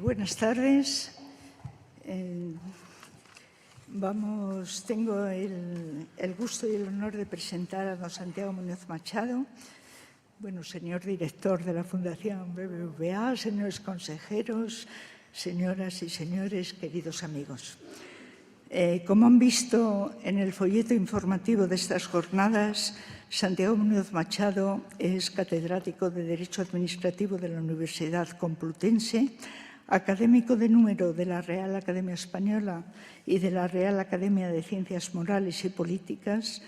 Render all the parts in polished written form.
Buenas tardes. Tengo el gusto y el honor de presentar a don Santiago Muñoz Machado, señor director de la Fundación BBVA, señores consejeros, señoras y señores, queridos amigos. Como han visto en el folleto informativo de estas jornadas, Santiago Muñoz Machado es catedrático de Derecho Administrativo de la Universidad Complutense, académico de número de la Real Academia Española y de la Real Academia de Ciencias Morales y Políticas.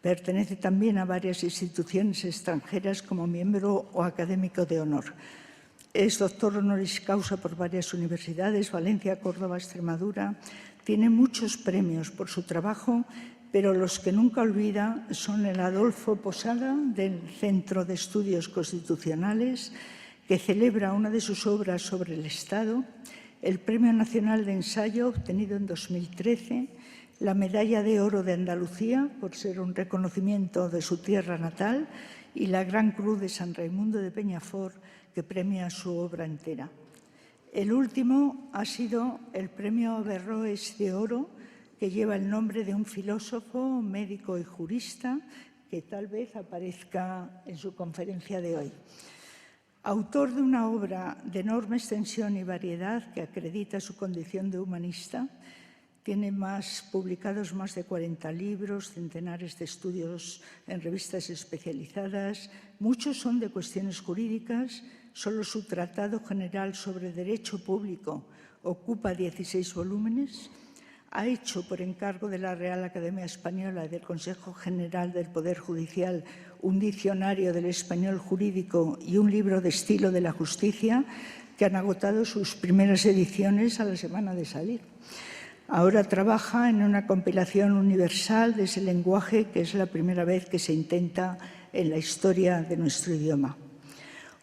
Pertenece también a varias instituciones extranjeras como miembro o académico de honor. Es doctor honoris causa por varias universidades, Valencia, Córdoba, Extremadura. Tiene muchos premios por su trabajo, pero los que nunca olvida son el Adolfo Posada del Centro de Estudios Constitucionales, que celebra una de sus obras sobre el Estado, el Premio Nacional de Ensayo obtenido en 2013, la Medalla de Oro de Andalucía, por ser un reconocimiento de su tierra natal, y la Gran Cruz de San Raimundo de Peñafort, que premia su obra entera. El último ha sido el Premio Averroes de Oro, que lleva el nombre de un filósofo, médico y jurista, que tal vez aparezca en su conferencia de hoy. Autor de una obra de enorme extensión y variedad que acredita su condición de humanista, tiene publicados más de 40 libros, centenares de estudios en revistas especializadas. Muchos son de cuestiones jurídicas. Solo su Tratado General sobre Derecho Público ocupa 16 volúmenes. Ha hecho, por encargo de la Real Academia Española y del Consejo General del Poder Judicial, un diccionario del español jurídico y un libro de estilo de la justicia que han agotado sus primeras ediciones a la semana de salir. Ahora trabaja en una compilación universal de ese lenguaje que es la primera vez que se intenta en la historia de nuestro idioma.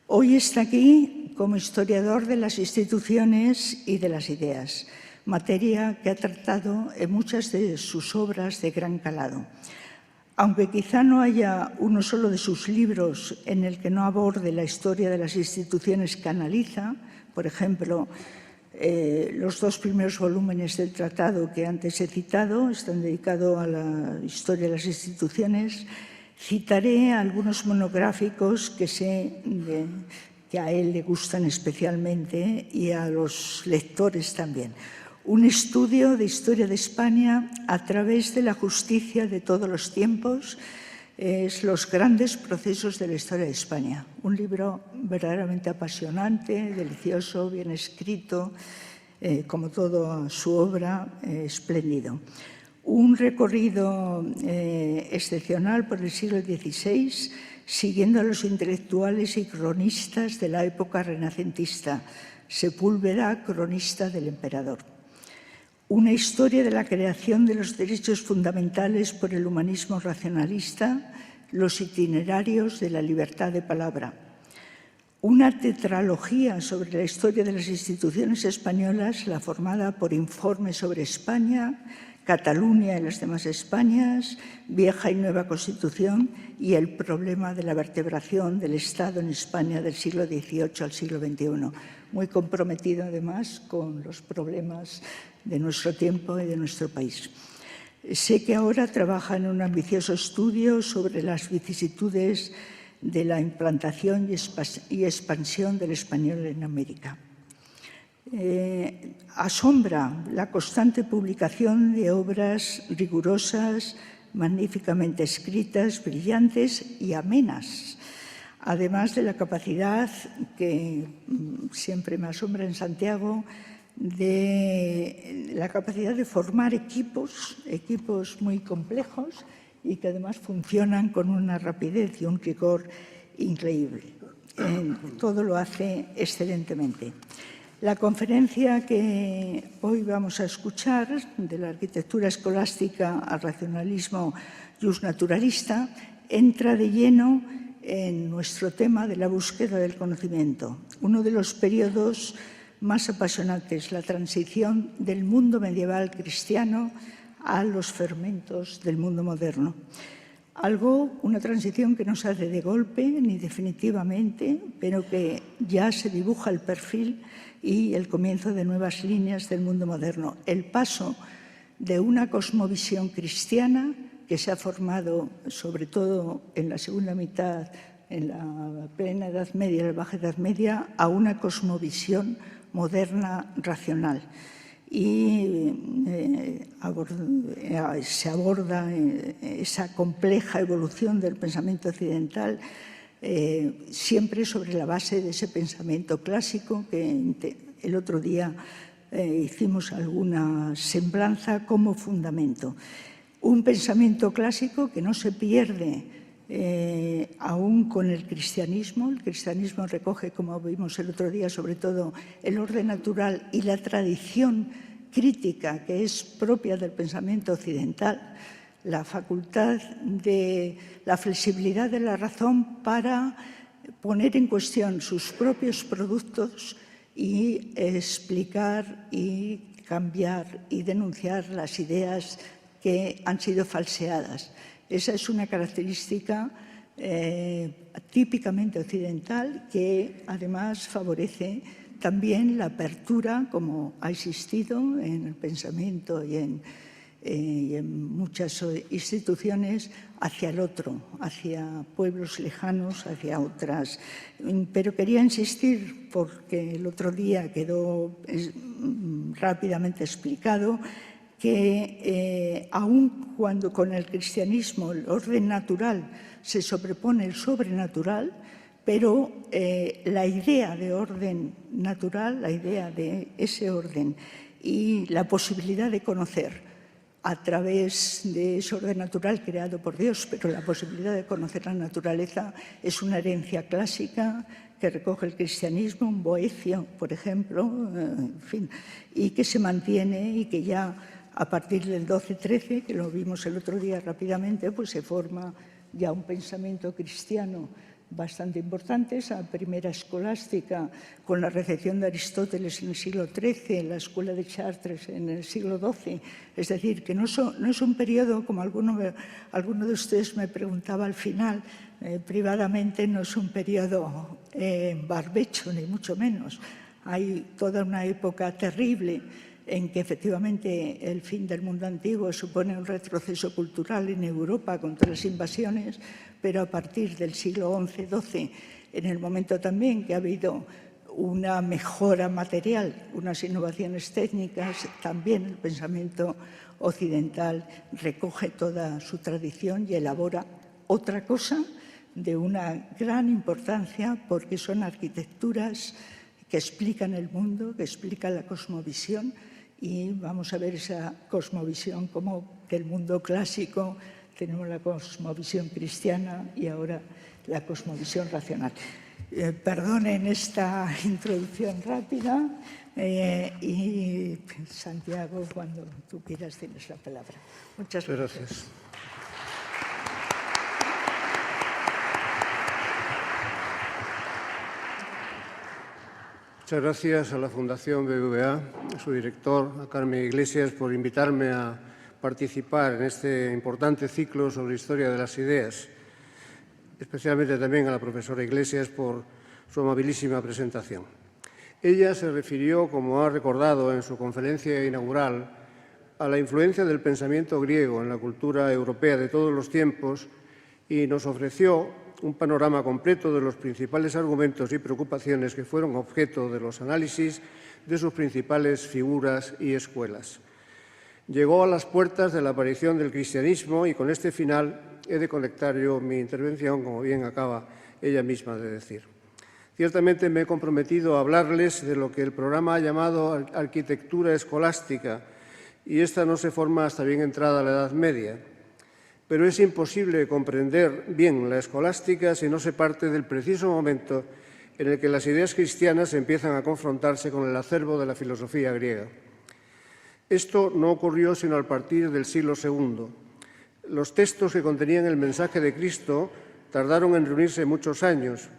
Hoy está aquí como historiador de las instituciones y de las ideas, materia que ha tratado en muchas de sus obras de gran calado. Aunque quizá no haya uno solo de sus libros en el que no aborde la historia de las instituciones que analiza, por ejemplo, los dos primeros volúmenes del tratado que antes he citado están dedicados a la historia de las instituciones. Citaré algunos monográficos que sé que a él le gustan especialmente y a los lectores también. Un estudio de historia de España a través de la justicia de todos los tiempos, es Los grandes procesos de la historia de España. Un libro verdaderamente apasionante, delicioso, bien escrito, como toda su obra, espléndido. Un recorrido excepcional por el siglo XVI, siguiendo a los intelectuales y cronistas de la época renacentista. Sepúlveda, cronista del emperador. Una historia de la creación de los derechos fundamentales por el humanismo racionalista, los itinerarios de la libertad de palabra. Una tetralogía sobre la historia de las instituciones españolas, la formada por Informes sobre España, Cataluña y las demás Españas, Vieja y Nueva Constitución y el problema de la vertebración del Estado en España del siglo XVIII al siglo XXI. Muy comprometido además con los problemas de nuestro tiempo y de nuestro país. Sé que ahora trabaja en un ambicioso estudio sobre las vicisitudes de la implantación y expansión del español en América. Asombra la constante publicación de obras rigurosas, magníficamente escritas, brillantes y amenas, además de la capacidad que siempre me asombra en Santiago, de la capacidad de formar equipos muy complejos y que además funcionan con una rapidez y un rigor increíble. Todo lo hace excelentemente. La conferencia que hoy vamos a escuchar, de la arquitectura escolástica al racionalismo justnaturalista, entra de lleno en nuestro tema de la búsqueda del conocimiento, uno de los periodos más apasionantes, la transición del mundo medieval cristiano a los fermentos del mundo moderno. Una transición que no se hace de golpe ni definitivamente, pero que ya se dibuja el perfil y el comienzo de nuevas líneas del mundo moderno. El paso de una cosmovisión cristiana que se ha formado sobre todo en la segunda mitad, en la plena Edad Media y la Baja Edad Media, a una cosmovisión moderna racional. Y se aborda esa compleja evolución del pensamiento occidental siempre sobre la base de ese pensamiento clásico que el otro día hicimos alguna semblanza como fundamento. Un pensamiento clásico que no se pierde aún con el cristianismo. El cristianismo recoge, como vimos el otro día, sobre todo el orden natural y la tradición crítica que es propia del pensamiento occidental, la facultad de la flexibilidad de la razón para poner en cuestión sus propios productos y explicar y cambiar y denunciar las ideas que han sido falseadas. Esa es una característica típicamente occidental que además favorece también la apertura, como ha existido en el pensamiento y en muchas instituciones, hacia el otro, hacia pueblos lejanos, hacia otras. Pero quería insistir, porque el otro día quedó rápidamente explicado, que aun cuando con el cristianismo el orden natural se sobrepone el sobrenatural, pero la idea de orden natural, la idea de ese orden y la posibilidad de conocer a través de ese orden natural creado por Dios, pero la posibilidad de conocer la naturaleza es una herencia clásica que recoge el cristianismo, un Boecio, por ejemplo, en fin, y que se mantiene y que ya a partir del 12-13, que lo vimos el otro día rápidamente, pues se forma ya un pensamiento cristiano bastante importante, esa primera escolástica con la recepción de Aristóteles en el siglo XIII, la escuela de Chartres en el siglo XII. Es decir, que no es un periodo, como alguno de ustedes me preguntaba al final, privadamente, no es un periodo barbecho, ni mucho menos. Hay toda una época terrible en que efectivamente el fin del mundo antiguo supone un retroceso cultural en Europa contra las invasiones, pero a partir del siglo XI-XII, en el momento también que ha habido una mejora material, unas innovaciones técnicas, también el pensamiento occidental recoge toda su tradición y elabora otra cosa de una gran importancia, porque son arquitecturas que explican el mundo, que explican la cosmovisión, y vamos a ver esa cosmovisión como del mundo clásico. Tenemos la cosmovisión cristiana y ahora la cosmovisión racional. Perdonen esta introducción rápida y Santiago, cuando tú quieras, tienes la palabra. Muchas gracias. Muchas gracias a la Fundación BBVA, a su director, a Carmen Iglesias, por invitarme a participar en este importante ciclo sobre historia de las ideas. Especialmente también a la profesora Iglesias por su amabilísima presentación. Ella se refirió, como ha recordado en su conferencia inaugural, a la influencia del pensamiento griego en la cultura europea de todos los tiempos y nos ofreció un panorama completo de los principales argumentos y preocupaciones que fueron objeto de los análisis de sus principales figuras y escuelas. Llegó a las puertas de la aparición del cristianismo y con este final he de conectar yo mi intervención, como bien acaba ella misma de decir. Ciertamente me he comprometido a hablarles de lo que el programa ha llamado arquitectura escolástica, y esta no se forma hasta bien entrada la Edad Media. Pero es imposible comprender bien la escolástica si no se parte del preciso momento en el que las ideas cristianas empiezan a confrontarse con el acervo de la filosofía griega. Esto no ocurrió sino a partir del siglo II. Los textos que contenían el mensaje de Cristo tardaron en reunirse muchos años.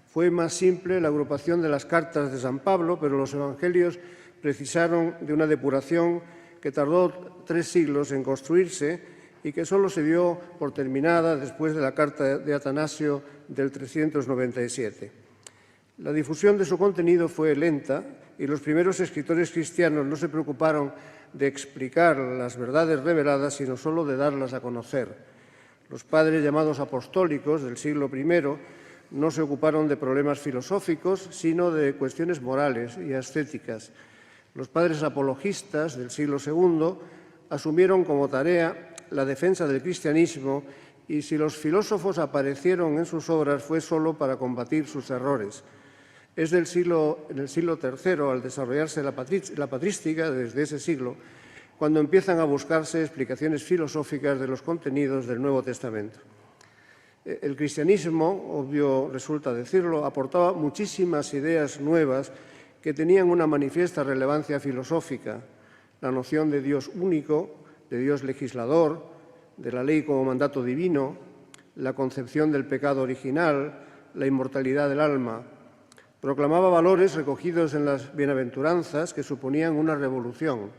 Fue más simple la agrupación de las cartas de San Pablo, pero los evangelios precisaron de una depuración que tardó 3 siglos en construirse y que solo se dio por terminada después de la Carta de Atanasio del 397. La difusión de su contenido fue lenta y los primeros escritores cristianos no se preocuparon de explicar las verdades reveladas, sino solo de darlas a conocer. Los padres llamados apostólicos del siglo I no se ocuparon de problemas filosóficos, sino de cuestiones morales y ascéticas. Los padres apologistas del siglo II asumieron como tarea la defensa del cristianismo y si los filósofos aparecieron en sus obras fue solo para combatir sus errores. Es en el siglo III, al desarrollarse la patrística, desde ese siglo, cuando empiezan a buscarse explicaciones filosóficas de los contenidos del Nuevo Testamento. El cristianismo, obvio resulta decirlo, aportaba muchísimas ideas nuevas que tenían una manifiesta relevancia filosófica: la noción de Dios único, de Dios legislador, de la ley como mandato divino, la concepción del pecado original, la inmortalidad del alma. Proclamaba valores recogidos en las bienaventuranzas que suponían una revolución.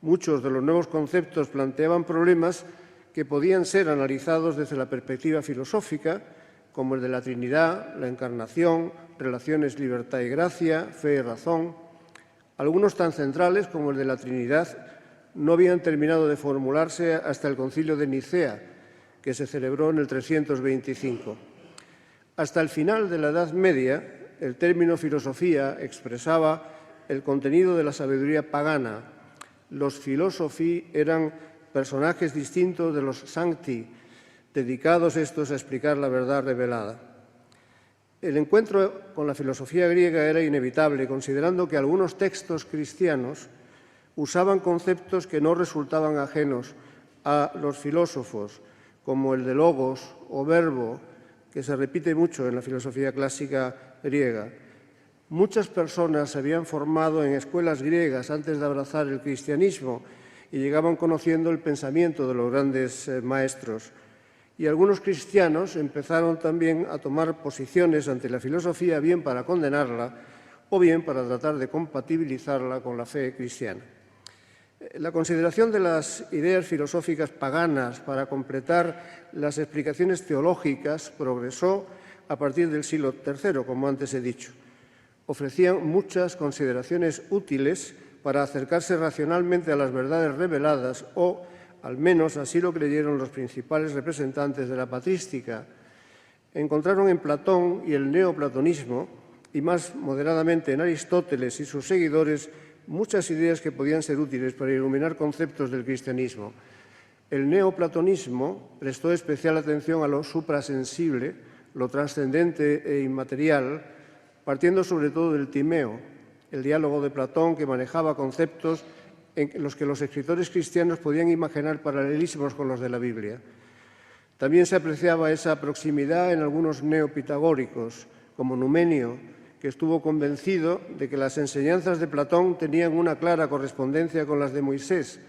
Muchos de los nuevos conceptos planteaban problemas que podían ser analizados desde la perspectiva filosófica, como el de la Trinidad, la Encarnación, relaciones libertad y gracia, fe y razón. Algunos tan centrales como el de la Trinidad no habían terminado de formularse hasta el Concilio de Nicea, que se celebró en el 325. Hasta el final de la Edad Media, el término filosofía expresaba el contenido de la sabiduría pagana. Los filósofi eran personajes distintos de los sancti, dedicados estos a explicar la verdad revelada. El encuentro con la filosofía griega era inevitable, considerando que algunos textos cristianos usaban conceptos que no resultaban ajenos a los filósofos, como el de logos o verbo, que se repite mucho en la filosofía clásica griega. Muchas personas se habían formado en escuelas griegas antes de abrazar el cristianismo y llegaban conociendo el pensamiento de los grandes maestros. Y algunos cristianos empezaron también a tomar posiciones ante la filosofía, bien para condenarla o bien para tratar de compatibilizarla con la fe cristiana. La consideración de las ideas filosóficas paganas para completar las explicaciones teológicas progresó a partir del siglo III, como antes he dicho. Ofrecían muchas consideraciones útiles para acercarse racionalmente a las verdades reveladas o, al menos así lo creyeron los principales representantes de la patrística. Encontraron en Platón y el neoplatonismo, y más moderadamente en Aristóteles y sus seguidores, muchas ideas que podían ser útiles para iluminar conceptos del cristianismo. El neoplatonismo prestó especial atención a lo suprasensible, lo trascendente e inmaterial, partiendo sobre todo del Timeo, el diálogo de Platón que manejaba conceptos en los que los escritores cristianos podían imaginar paralelismos con los de la Biblia. También se apreciaba esa proximidad en algunos neopitagóricos, como Numenio, que estuvo convencido de que las enseñanzas de Platón tenían una clara correspondencia con las de Moisés.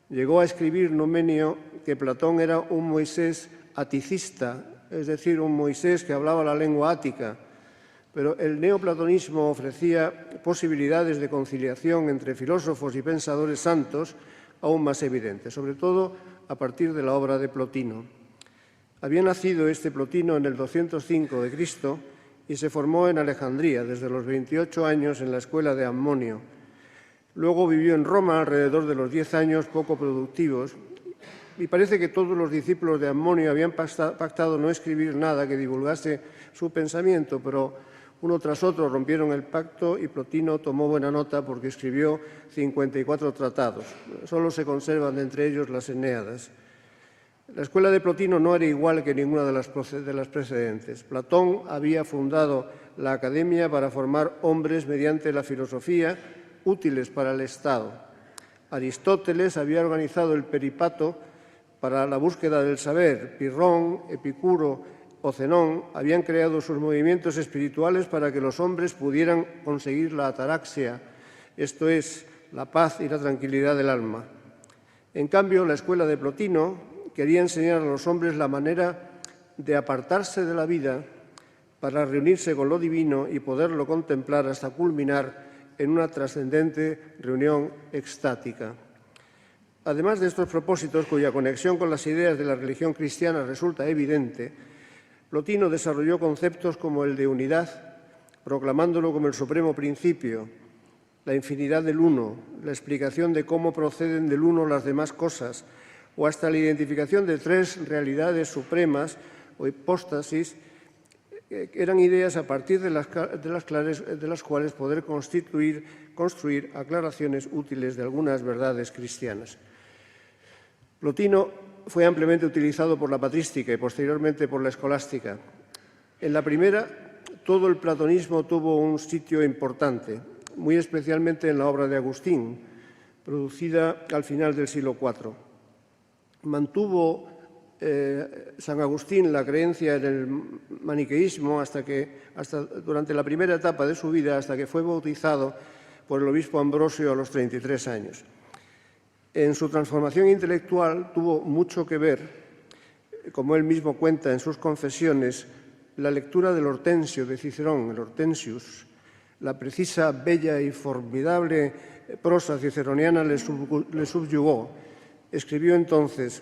Llegó a escribir Numenio que Platón era un Moisés aticista, es decir, un Moisés que hablaba la lengua ática, pero el neoplatonismo ofrecía posibilidades de conciliación entre filósofos y pensadores santos aún más evidentes, sobre todo a partir de la obra de Plotino. Había nacido este Plotino en el 205 de Cristo y se formó en Alejandría desde los 28 años en la escuela de Ammonio. Luego vivió en Roma alrededor de los 10 años poco productivos y parece que todos los discípulos de Ammonio habían pactado no escribir nada que divulgase su pensamiento, pero uno tras otro rompieron el pacto y Plotino tomó buena nota porque escribió 54 tratados. Solo se conservan de entre ellos las Eneadas. La escuela de Plotino no era igual que ninguna de las precedentes. Platón había fundado la academia para formar hombres mediante la filosofía útiles para el Estado. Aristóteles había organizado el peripato para la búsqueda del saber. Pirrón, Epicuro o Zenón habían creado sus movimientos espirituales para que los hombres pudieran conseguir la ataraxia, esto es, la paz y la tranquilidad del alma. En cambio, la escuela de Plotino quería enseñar a los hombres la manera de apartarse de la vida para reunirse con lo divino y poderlo contemplar hasta culminar en una trascendente reunión extática. Además de estos propósitos, cuya conexión con las ideas de la religión cristiana resulta evidente, Plotino desarrolló conceptos como el de unidad, proclamándolo como el supremo principio, la infinidad del uno, la explicación de cómo proceden del uno las demás cosas, o hasta la identificación de tres realidades supremas o hipóstasis, que eran ideas a partir de las cuales poder construir aclaraciones útiles de algunas verdades cristianas. Plotino fue ampliamente utilizado por la patrística y posteriormente por la escolástica. En la primera, todo el platonismo tuvo un sitio importante, muy especialmente en la obra de Agustín, producida al final del siglo IV. Mantuvo San Agustín la creencia en el maniqueísmo hasta durante la primera etapa de su vida, hasta que fue bautizado por el obispo Ambrosio a los 33 años. En su transformación intelectual tuvo mucho que ver, como él mismo cuenta en sus confesiones, la lectura del Hortensio de Cicerón, el Hortensius. La precisa, bella y formidable prosa ciceroniana le subyugó. Escribió entonces: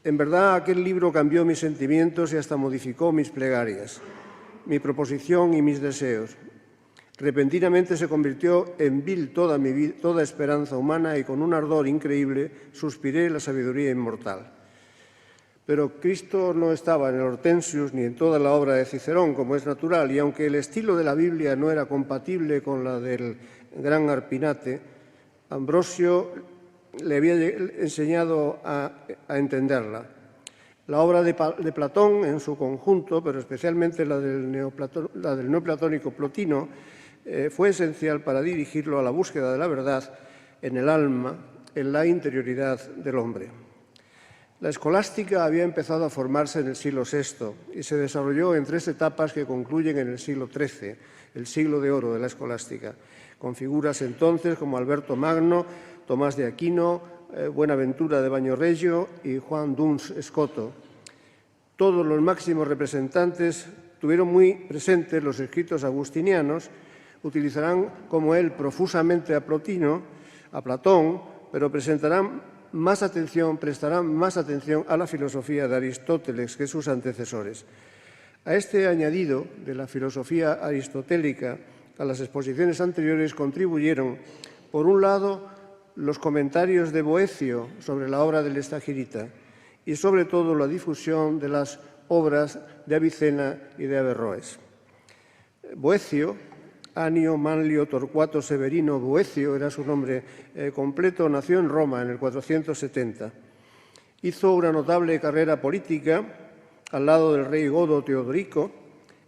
«En verdad aquel libro cambió mis sentimientos y hasta modificó mis plegarias, mi proposición y mis deseos. Repentinamente se convirtió en vil toda esperanza humana y con un ardor increíble suspiré la sabiduría inmortal». Pero Cristo no estaba en el Hortensius ni en toda la obra de Cicerón, como es natural, y aunque el estilo de la Biblia no era compatible con la del gran Arpinate, Ambrosio le había enseñado a entenderla. La obra de Platón en su conjunto, pero especialmente la del neoplatónico Plotino, fue esencial para dirigirlo a la búsqueda de la verdad en el alma, en la interioridad del hombre. La escolástica había empezado a formarse en el siglo VI y se desarrolló en tres etapas que concluyen en el siglo XIII, el siglo de oro de la escolástica, con figuras entonces como Alberto Magno, Tomás de Aquino, Buenaventura de Bañoregio y Juan Duns Scoto. Todos los máximos representantes tuvieron muy presentes los escritos agustinianos, utilizarán como él profusamente a Platón, pero prestarán más atención a la filosofía de Aristóteles que sus antecesores. A este añadido de la filosofía aristotélica a las exposiciones anteriores contribuyeron, por un lado, los comentarios de Boecio sobre la obra del Estagirita y, sobre todo, la difusión de las obras de Avicena y de Averroes. Boecio, Annio Manlio Torquato Severino Boecio, era su nombre completo, nació en Roma en el 470. Hizo una notable carrera política al lado del rey godo Teodorico,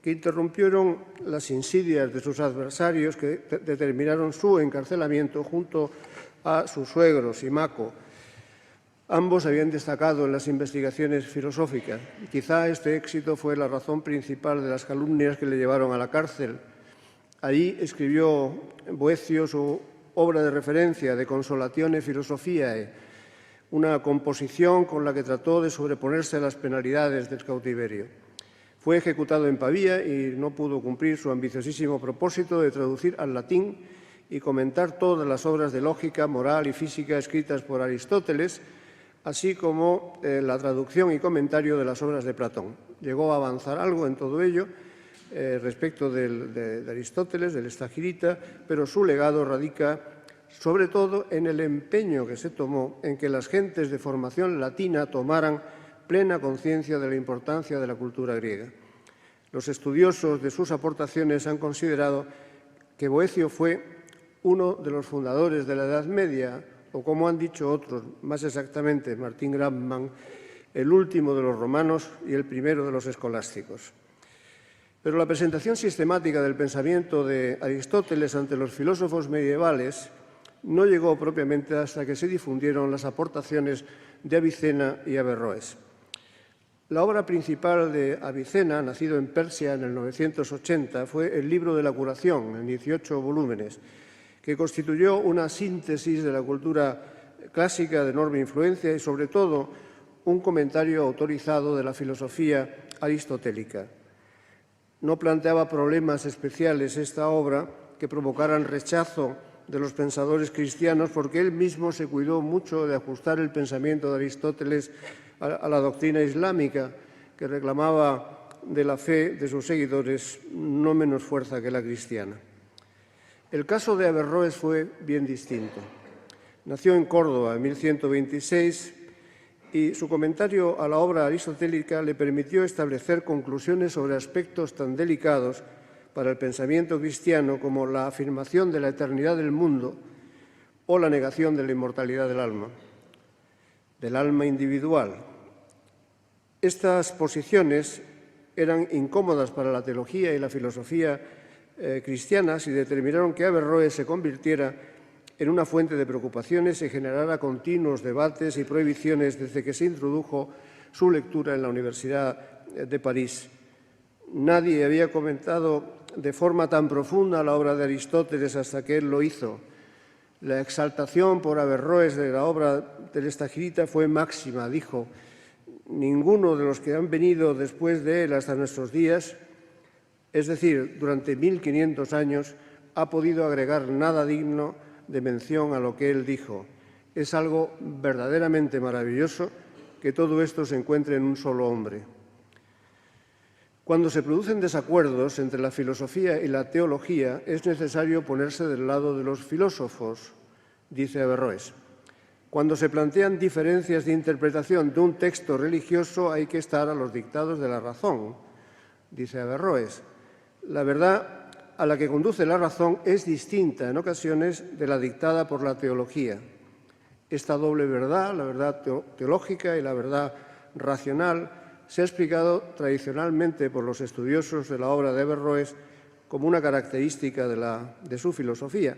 que interrumpieron las insidias de sus adversarios que determinaron su encarcelamiento junto a sus suegros Simaco. Ambos habían destacado en las investigaciones filosóficas y quizá este éxito fue la razón principal de las calumnias que le llevaron a la cárcel. Allí escribió Boecio su obra de referencia, De Consolatione Philosophiae, una composición con la que trató de sobreponerse a las penalidades del cautiverio. Fue ejecutado en Pavía y no pudo cumplir su ambiciosísimo propósito de traducir al latín y comentar todas las obras de lógica, moral y física escritas por Aristóteles, así como la traducción y comentario de las obras de Platón. Llegó a avanzar algo en todo ello respecto de Aristóteles, del Estagirita, pero su legado radica sobre todo en el empeño que se tomó en que las gentes de formación latina tomaran plena conciencia de la importancia de la cultura griega. Los estudiosos de sus aportaciones han considerado que Boecio fue uno de los fundadores de la Edad Media, o como han dicho otros, más exactamente Martín Grabmann, el último de los romanos y el primero de los escolásticos. Pero la presentación sistemática del pensamiento de Aristóteles ante los filósofos medievales no llegó propiamente hasta que se difundieron las aportaciones de Avicena y Averroes. La obra principal de Avicena, nacido en Persia en el 980, fue el Libro de la Curación, en 18 volúmenes, que constituyó una síntesis de la cultura clásica de enorme influencia y, sobre todo, un comentario autorizado de la filosofía aristotélica. No planteaba problemas especiales esta obra que provocaran rechazo de los pensadores cristianos porque él mismo se cuidó mucho de ajustar el pensamiento de Aristóteles a la doctrina islámica, que reclamaba de la fe de sus seguidores no menos fuerza que la cristiana. El caso de Averroes fue bien distinto. Nació en Córdoba en 1126 y su comentario a la obra aristotélica le permitió establecer conclusiones sobre aspectos tan delicados para el pensamiento cristiano como la afirmación de la eternidad del mundo o la negación de la inmortalidad del alma individual. Estas posiciones eran incómodas para la teología y la filosofía cristianas y determinaron que Averroes se convirtiera en una fuente de preocupaciones y generara continuos debates y prohibiciones desde que se introdujo su lectura en la Universidad de París. Nadie había comentado de forma tan profunda la obra de Aristóteles hasta que él lo hizo. La exaltación por Averroes de la obra del Estagirita fue máxima, dijo. Ninguno de los que han venido después de él hasta nuestros días, es decir, durante 1500 años, ha podido agregar nada digno de mención a lo que él dijo. Es algo verdaderamente maravilloso que todo esto se encuentre en un solo hombre. Cuando se producen desacuerdos entre la filosofía y la teología, es necesario ponerse del lado de los filósofos, dice Averroes. Cuando se plantean diferencias de interpretación de un texto religioso, hay que estar a los dictados de la razón, dice Averroes. La verdad a la que conduce la razón es distinta en ocasiones de la dictada por la teología. Esta doble verdad, la verdad teológica y la verdad racional, se ha explicado tradicionalmente por los estudiosos de la obra de Averroes como una característica de su filosofía,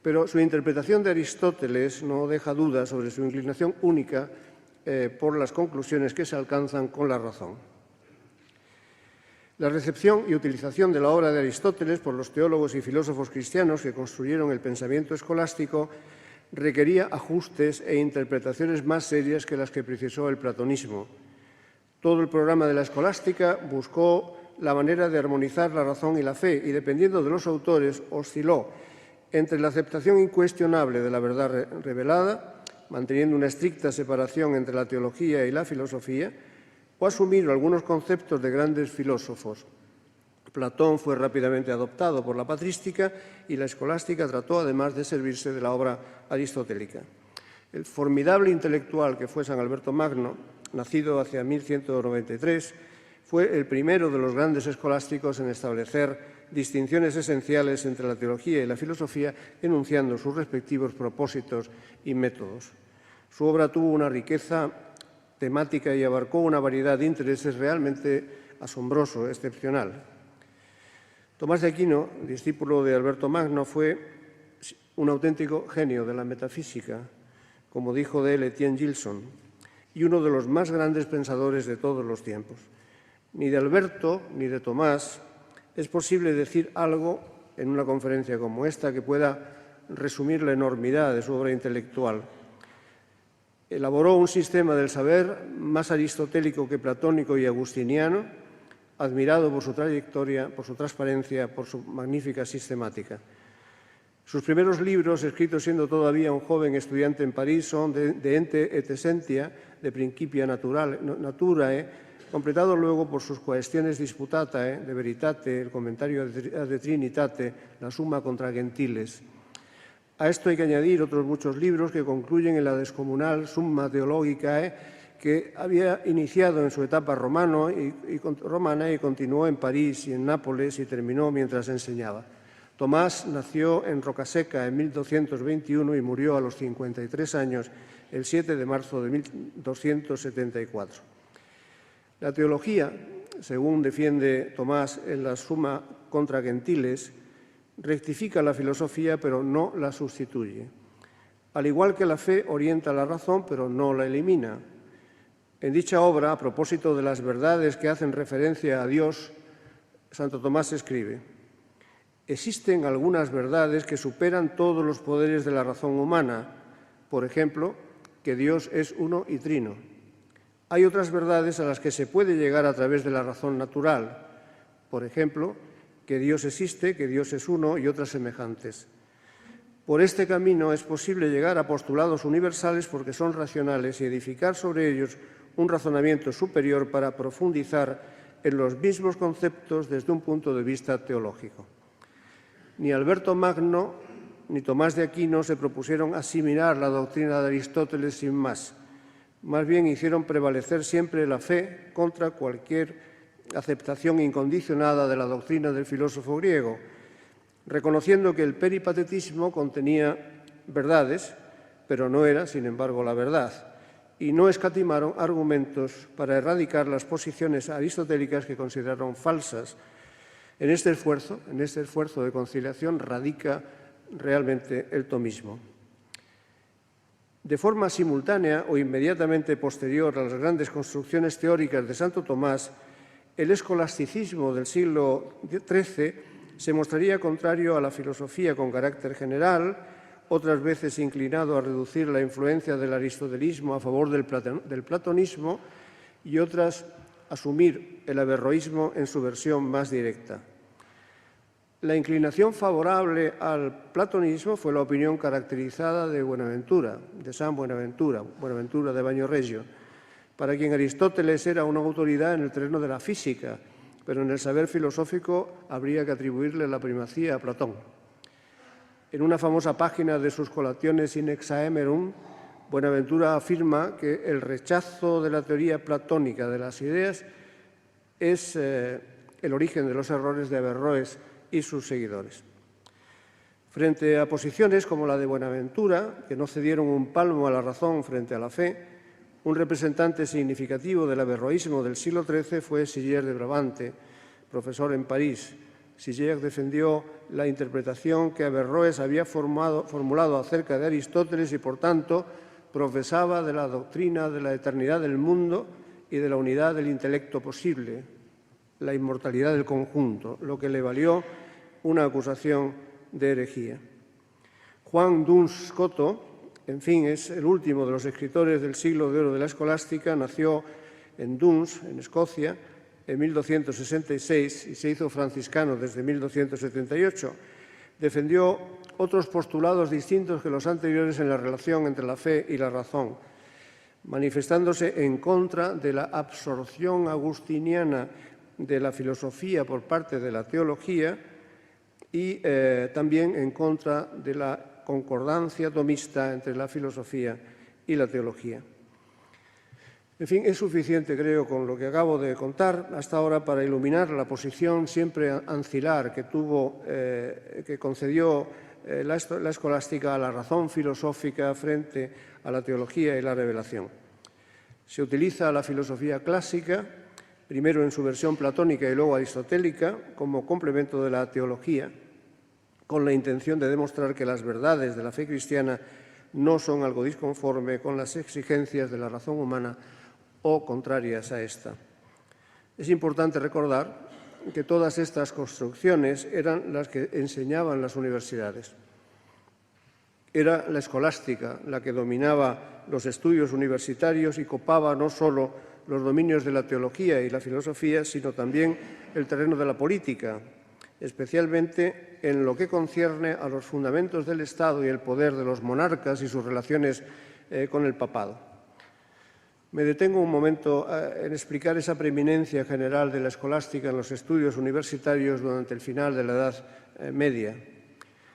pero su interpretación de Aristóteles no deja dudas sobre su inclinación única por las conclusiones que se alcanzan con la razón. La recepción y utilización de la obra de Aristóteles por los teólogos y filósofos cristianos que construyeron el pensamiento escolástico requería ajustes e interpretaciones más serias que las que precisó el platonismo. Todo el programa de la escolástica buscó la manera de armonizar la razón y la fe y, dependiendo de los autores, osciló entre la aceptación incuestionable de la verdad revelada, manteniendo una estricta separación entre la teología y la filosofía, o asumir algunos conceptos de grandes filósofos. Platón fue rápidamente adoptado por la patrística y la escolástica trató además de servirse de la obra aristotélica. El formidable intelectual que fue San Alberto Magno, nacido hacia 1193, fue el primero de los grandes escolásticos en establecer distinciones esenciales entre la teología y la filosofía, enunciando sus respectivos propósitos y métodos. Su obra tuvo una riqueza temática y abarcó una variedad de intereses realmente asombroso, excepcional. Tomás de Aquino, discípulo de Alberto Magno, fue un auténtico genio de la metafísica, como dijo de él Etienne Gilson, y uno de los más grandes pensadores de todos los tiempos. Ni de Alberto ni de Tomás es posible decir algo en una conferencia como esta que pueda resumir la enormidad de su obra intelectual. Elaboró un sistema del saber más aristotélico que platónico y agustiniano, admirado por su trayectoria, por su transparencia, por su magnífica sistemática. Sus primeros libros, escritos siendo todavía un joven estudiante en París, son De Ente et Essentia, De Principia Naturae, completados luego por sus Quaestiones Disputatae, De Veritate, el Comentario de Trinitate, la Summa contra Gentiles. A esto hay que añadir otros muchos libros que concluyen en la descomunal Summa Theologicae, que había iniciado en su etapa romana y continuó en París y en Nápoles y terminó mientras enseñaba. Tomás nació en Rocaseca en 1221 y murió a los 53 años el 7 de marzo de 1274. La teología, según defiende Tomás en la Summa contra Gentiles, rectifica la filosofía pero no la sustituye. Al igual que la fe orienta la razón pero no la elimina. En dicha obra, a propósito de las verdades que hacen referencia a Dios, Santo Tomás escribe: existen algunas verdades que superan todos los poderes de la razón humana, por ejemplo, que Dios es uno y trino. Hay otras verdades a las que se puede llegar a través de la razón natural, por ejemplo, que Dios existe, que Dios es uno y otras semejantes. Por este camino es posible llegar a postulados universales porque son racionales y edificar sobre ellos un razonamiento superior para profundizar en los mismos conceptos desde un punto de vista teológico. Ni Alberto Magno ni Tomás de Aquino se propusieron asimilar la doctrina de Aristóteles sin más. Más bien hicieron prevalecer siempre la fe contra cualquier aceptación incondicionada de la doctrina del filósofo griego, reconociendo que el peripatetismo contenía verdades, pero no era, sin embargo, la verdad, y no escatimaron argumentos para erradicar las posiciones aristotélicas que consideraron falsas. En este esfuerzo de conciliación radica realmente el tomismo. De forma simultánea o inmediatamente posterior a las grandes construcciones teóricas de Santo Tomás, el escolasticismo del siglo XIII se mostraría contrario a la filosofía con carácter general, otras veces inclinado a reducir la influencia del aristotelismo a favor del platonismo y otras asumir el averroísmo en su versión más directa. La inclinación favorable al platonismo fue la opinión caracterizada de Buenaventura, de San Buenaventura, Buenaventura de Baño-Reggio, para quien Aristóteles era una autoridad en el terreno de la física, pero en el saber filosófico habría que atribuirle la primacía a Platón. En una famosa página de sus Colationes in Hexaemerum, Buenaventura afirma que el rechazo de la teoría platónica de las ideas es el origen de los errores de Averroes y sus seguidores. Frente a posiciones como la de Buenaventura, que no cedieron un palmo a la razón frente a la fe, un representante significativo del averroísmo del siglo XIII fue Sigier de Brabante, profesor en París. Sigier defendió la interpretación que Averroes había formulado acerca de Aristóteles y, por tanto, profesaba de la doctrina de la eternidad del mundo y de la unidad del intelecto posible, la inmortalidad del conjunto, lo que le valió una acusación de herejía. Juan Duns Scoto, en fin, es el último de los escritores del siglo de oro de la escolástica, nació en Duns, en Escocia, en 1266 y se hizo franciscano desde 1278. Defendió otros postulados distintos que los anteriores en la relación entre la fe y la razón, manifestándose en contra de la absorción agustiniana de la filosofía por parte de la teología y también en contra de la concordancia tomista entre la filosofía y la teología. En fin, es suficiente, creo, con lo que acabo de contar hasta ahora para iluminar la posición siempre ancilar que concedió la escolástica a la razón filosófica frente a la teología y la revelación. Se utiliza la filosofía clásica, primero en su versión platónica y luego aristotélica, como complemento de la teología, con la intención de demostrar que las verdades de la fe cristiana no son algo disconforme con las exigencias de la razón humana o contrarias a esta. Es importante recordar que todas estas construcciones eran las que enseñaban las universidades. Era la escolástica la que dominaba los estudios universitarios y copaba no solo los dominios de la teología y la filosofía, sino también el terreno de la política, especialmente en lo que concierne a los fundamentos del Estado y el poder de los monarcas y sus relaciones con el papado. Me detengo un momento en explicar esa preeminencia general de la escolástica en los estudios universitarios durante el final de la Edad Media.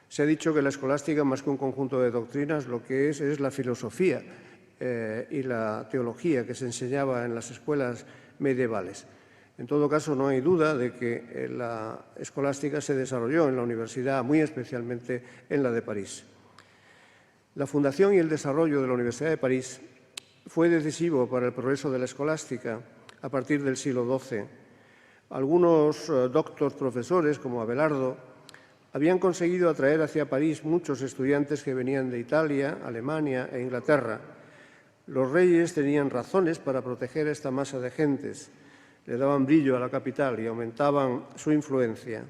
Se ha dicho que la escolástica, más que un conjunto de doctrinas, lo que es la filosofía y la teología que se enseñaba en las escuelas medievales. En todo caso, no hay duda de que la escolástica se desarrolló en la universidad, muy especialmente en la de París. La fundación y el desarrollo de la Universidad de París fue decisivo para el progreso de la escolástica a partir del siglo XII. Algunos doctos profesores, como Abelardo, habían conseguido atraer hacia París muchos estudiantes que venían de Italia, Alemania e Inglaterra. Los reyes tenían razones para proteger a esta masa de gentes, le daban brillo a la capital y aumentaban su influencia.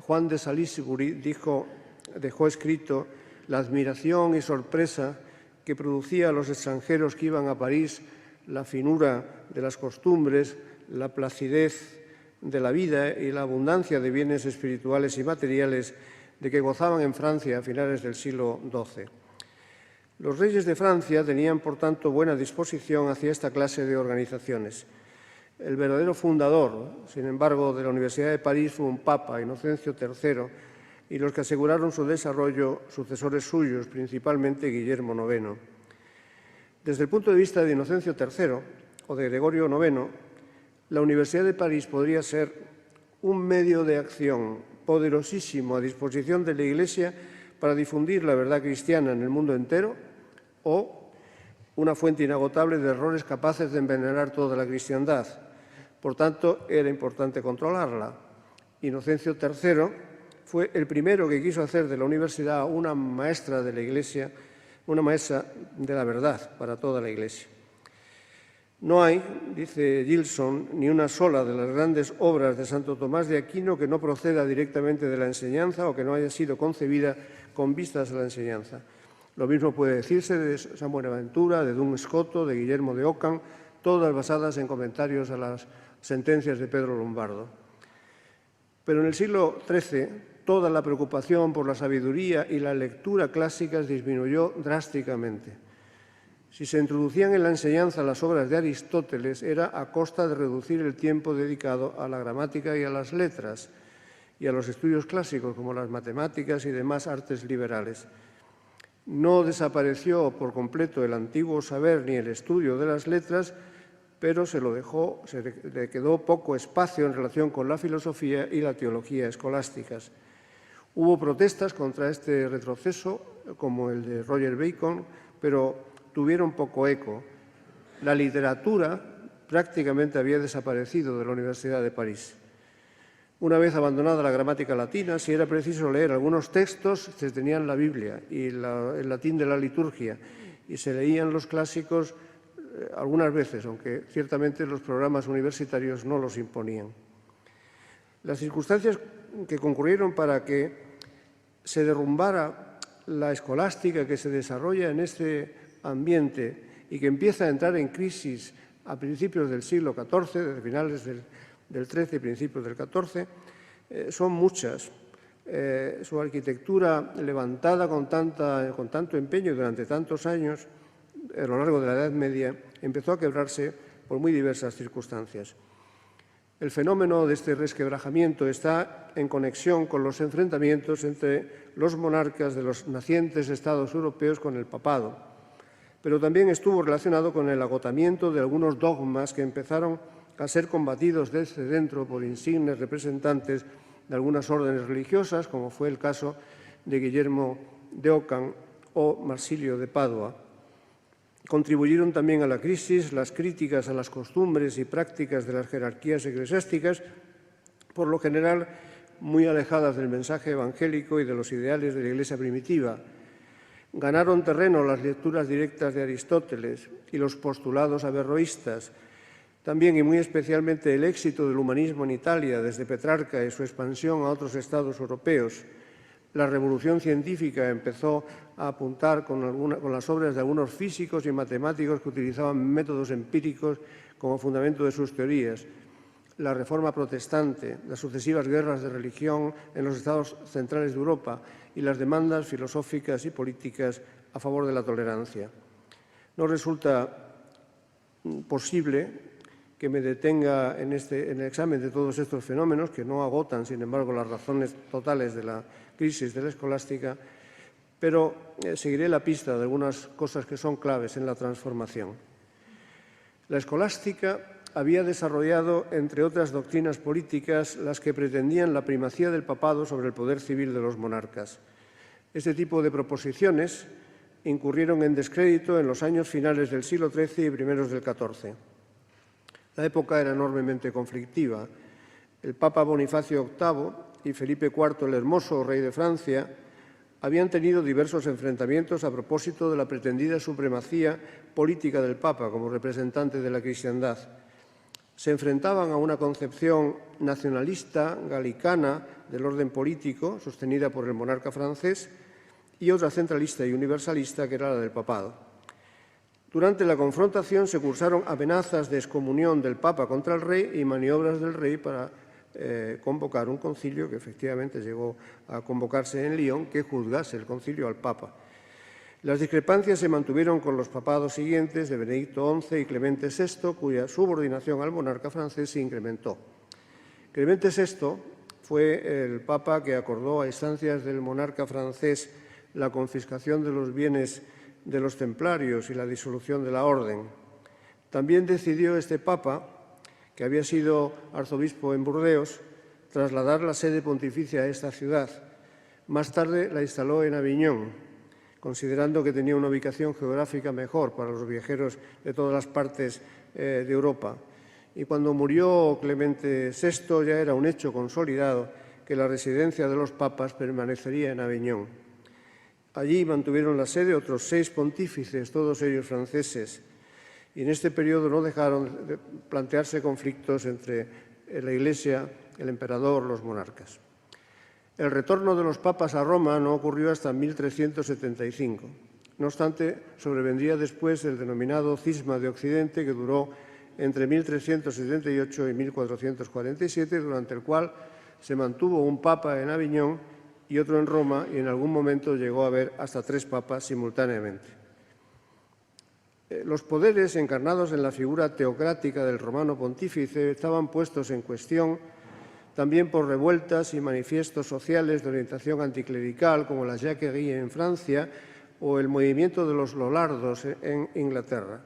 Juan de Salisbury dejó escrito la admiración y sorpresa que producía a los extranjeros que iban a París la finura de las costumbres, la placidez de la vida y la abundancia de bienes espirituales y materiales de que gozaban en Francia a finales del siglo XII. Los reyes de Francia tenían, por tanto, buena disposición hacia esta clase de organizaciones. El verdadero fundador, sin embargo, de la Universidad de París fue un papa, Inocencio III, y los que aseguraron su desarrollo, sucesores suyos, principalmente Guillermo IX. Desde el punto de vista de Inocencio III o de Gregorio IX, la Universidad de París podría ser un medio de acción poderosísimo a disposición de la Iglesia para difundir la verdad cristiana en el mundo entero, o una fuente inagotable de errores capaces de envenenar toda la cristiandad. Por tanto, era importante controlarla. Inocencio III fue el primero que quiso hacer de la universidad una maestra de la Iglesia, una maestra de la verdad para toda la Iglesia. No hay, dice Gilson, ni una sola de las grandes obras de Santo Tomás de Aquino que no proceda directamente de la enseñanza o que no haya sido concebida con vistas a la enseñanza. Lo mismo puede decirse de San Buenaventura, de Duns Scoto, de Guillermo de Ockham, todas basadas en comentarios a las sentencias de Pedro Lombardo. Pero en el siglo XIII, toda la preocupación por la sabiduría y la lectura clásicas disminuyó drásticamente. Si se introducían en la enseñanza las obras de Aristóteles, era a costa de reducir el tiempo dedicado a la gramática y a las letras, y a los estudios clásicos, como las matemáticas y demás artes liberales. No desapareció por completo el antiguo saber ni el estudio de las letras, pero se le quedó poco espacio en relación con la filosofía y la teología escolásticas. Hubo protestas contra este retroceso, como el de Roger Bacon, pero tuvieron poco eco. La literatura prácticamente había desaparecido de la Universidad de París. Una vez abandonada la gramática latina, si era preciso leer algunos textos, se tenían la Biblia y el latín de la liturgia, y se leían los clásicos algunas veces, aunque ciertamente los programas universitarios no los imponían. Las circunstancias que concurrieron para que se derrumbara la escolástica que se desarrolla en este ambiente y que empieza a entrar en crisis a principios del siglo XIV, desde finales del XIII y principios del XIV, son muchas. Su arquitectura levantada con tanto empeño durante tantos años a lo largo de la Edad Media empezó a quebrarse por muy diversas circunstancias. El fenómeno de este resquebrajamiento está en conexión con los enfrentamientos entre los monarcas de los nacientes estados europeos con el papado, pero también estuvo relacionado con el agotamiento de algunos dogmas que empezaron a ser combatidos desde dentro por insignes representantes de algunas órdenes religiosas, como fue el caso de Guillermo de Ockham o Marsilio de Padua. Contribuyeron también a la crisis las críticas a las costumbres y prácticas de las jerarquías eclesiásticas, por lo general muy alejadas del mensaje evangélico y de los ideales de la Iglesia primitiva. Ganaron terreno las lecturas directas de Aristóteles y los postulados averroístas, también y muy especialmente el éxito del humanismo en Italia desde Petrarca y su expansión a otros estados europeos. La revolución científica empezó a apuntar con las obras de algunos físicos y matemáticos que utilizaban métodos empíricos como fundamento de sus teorías. La reforma protestante, las sucesivas guerras de religión en los estados centrales de Europa y las demandas filosóficas y políticas a favor de la tolerancia. No resulta posible que me detenga en el examen de todos estos fenómenos, que no agotan, sin embargo, las razones totales de la crisis de la escolástica, pero seguiré la pista de algunas cosas que son claves en la transformación. La escolástica había desarrollado, entre otras doctrinas políticas, las que pretendían la primacía del papado sobre el poder civil de los monarcas. Este tipo de proposiciones incurrieron en descrédito en los años finales del siglo XIII y primeros del XIV. La época era enormemente conflictiva. El Papa Bonifacio VIII y Felipe IV el Hermoso, rey de Francia, habían tenido diversos enfrentamientos a propósito de la pretendida supremacía política del Papa como representante de la cristiandad. Se enfrentaban a una concepción nacionalista, galicana, del orden político, sostenida por el monarca francés, y otra centralista y universalista, que era la del papado. Durante la confrontación se cursaron amenazas de excomunión del Papa contra el rey y maniobras del rey para convocar un concilio que efectivamente llegó a convocarse en Lyon, que juzgase el concilio al Papa. Las discrepancias se mantuvieron con los papados siguientes de Benedicto XI y Clemente VI, cuya subordinación al monarca francés se incrementó. Clemente VI fue el papa que acordó a instancias del monarca francés la confiscación de los bienes de los templarios y la disolución de la orden. También decidió este papa, que había sido arzobispo en Burdeos, trasladar la sede pontificia a esta ciudad. Más tarde la instaló en Aviñón, considerando que tenía una ubicación geográfica mejor para los viajeros de todas las partes de Europa. Y cuando murió Clemente VI ya era un hecho consolidado que la residencia de los papas permanecería en Aviñón. Allí mantuvieron la sede otros 6 pontífices, todos ellos franceses, y en este periodo no dejaron de plantearse conflictos entre la Iglesia, el emperador, los monarcas. El retorno de los papas a Roma no ocurrió hasta 1375. No obstante, sobrevendría después el denominado Cisma de Occidente, que duró entre 1378 y 1447, durante el cual se mantuvo un papa en Aviñón y otro en Roma, y en algún momento llegó a haber hasta 3 papas simultáneamente. Los poderes encarnados en la figura teocrática del romano pontífice estaban puestos en cuestión también por revueltas y manifiestos sociales de orientación anticlerical, como la Jacquerie en Francia o el movimiento de los Lollardos en Inglaterra.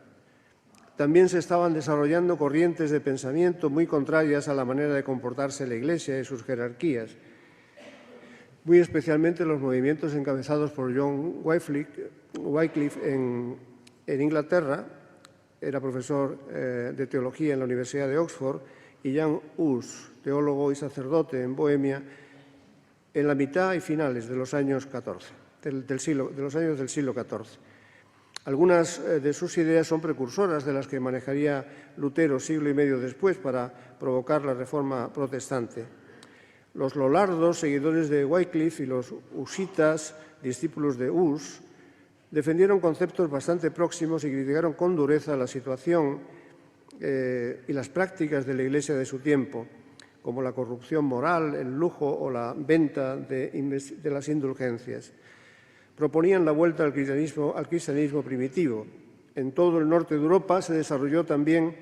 También se estaban desarrollando corrientes de pensamiento muy contrarias a la manera de comportarse la Iglesia y sus jerarquías, muy especialmente los movimientos encabezados por John Wycliffe en Inglaterra, era profesor de teología en la Universidad de Oxford, y Jan Hus, teólogo y sacerdote en Bohemia, en la mitad y finales de los años del siglo XIV. Algunas de sus ideas son precursoras de las que manejaría Lutero siglo y medio después para provocar la Reforma protestante. Los Lollardos, seguidores de Wycliffe, y los husitas, discípulos de Hus, defendieron conceptos bastante próximos y criticaron con dureza la situación y las prácticas de la Iglesia de su tiempo, como la corrupción moral, el lujo o la venta de las indulgencias. Proponían la vuelta al cristianismo primitivo. En todo el norte de Europa se desarrolló también,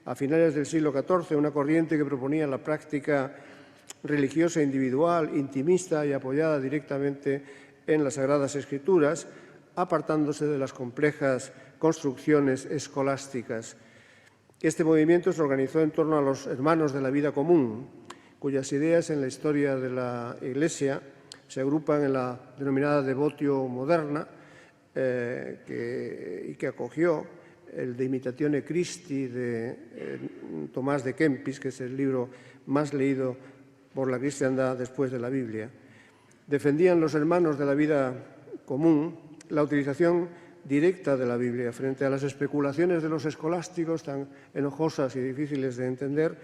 a finales del siglo XIV, una corriente que proponía la práctica religiosa individual, intimista y apoyada directamente en las Sagradas Escrituras, apartándose de las complejas construcciones escolásticas. Este movimiento se organizó en torno a los hermanos de la vida común, cuyas ideas en la historia de la Iglesia se agrupan en la denominada devotio moderna, y que acogió el De Imitatione Christi de Tomás de Kempis, que es el libro más leído por la cristiandad después de la Biblia. Defendían los hermanos de la vida común la utilización directa de la Biblia frente a las especulaciones de los escolásticos tan enojosas y difíciles de entender.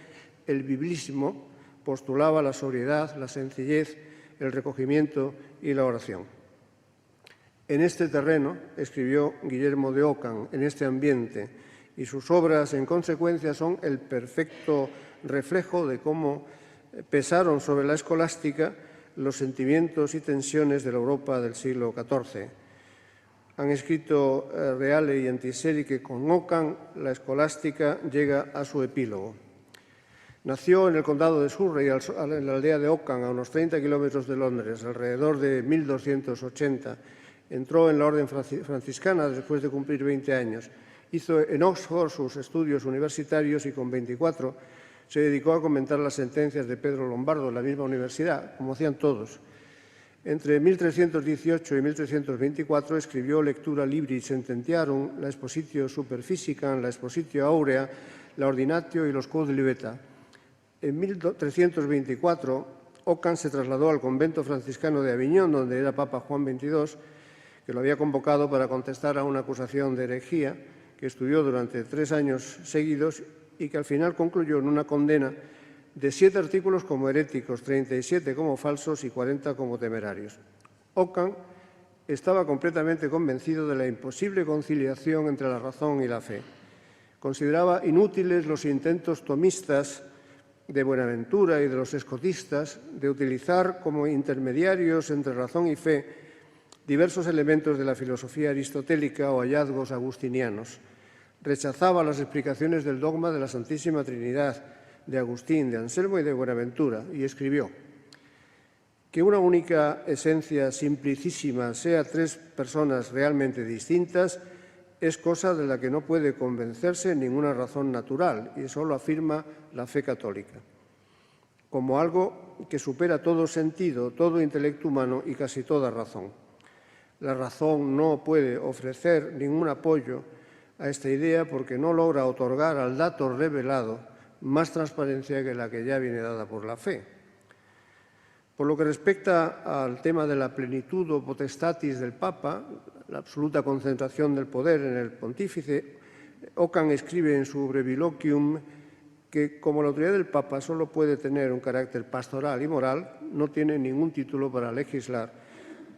El biblismo postulaba la sobriedad, la sencillez, el recogimiento y la oración. En este terreno escribió Guillermo de Ockham, en este ambiente, y sus obras, en consecuencia, son el perfecto reflejo de cómo pesaron sobre la escolástica los sentimientos y tensiones de la Europa del siglo XIV. Han escrito Reale y Antiseri que con Ockham la escolástica llega a su epílogo. Nació en el condado de Surrey, en la aldea de Ockham, a unos 30 kilómetros de Londres, alrededor de 1280. Entró en la orden franciscana después de cumplir 20 años. Hizo en Oxford sus estudios universitarios y con 24 se dedicó a comentar las sentencias de Pedro Lombardo en la misma universidad, como hacían todos. Entre 1318 y 1324 escribió Lectura Libri Sententiarum, la Expositio Superfysicam, la Expositio Aurea, la Ordinatio y los Quod Libeta. En 1324, Ockham se trasladó al convento franciscano de Aviñón, donde era Papa Juan XXII, que lo había convocado para contestar a una acusación de herejía que estudió durante 3 años seguidos y que al final concluyó en una condena de 7 artículos como heréticos, 37 como falsos y 40 como temerarios. Ockham estaba completamente convencido de la imposible conciliación entre la razón y la fe. Consideraba inútiles los intentos tomistas de Buenaventura y de los escotistas de utilizar como intermediarios entre razón y fe diversos elementos de la filosofía aristotélica o hallazgos agustinianos. Rechazaba las explicaciones del dogma de la Santísima Trinidad de Agustín, de Anselmo y de Buenaventura, y escribió: que una única esencia simplicísima sea tres personas realmente distintas es cosa de la que no puede convencerse ninguna razón natural, y eso lo afirma la fe católica, como algo que supera todo sentido, todo intelecto humano y casi toda razón. La razón no puede ofrecer ningún apoyo a esta idea porque no logra otorgar al dato revelado más transparencia que la que ya viene dada por la fe. Por lo que respecta al tema de la plenitud o potestatis del Papa, la absoluta concentración del poder en el pontífice, Ockham escribe en su Breviloquium que, como la autoridad del Papa solo puede tener un carácter pastoral y moral, no tiene ningún título para legislar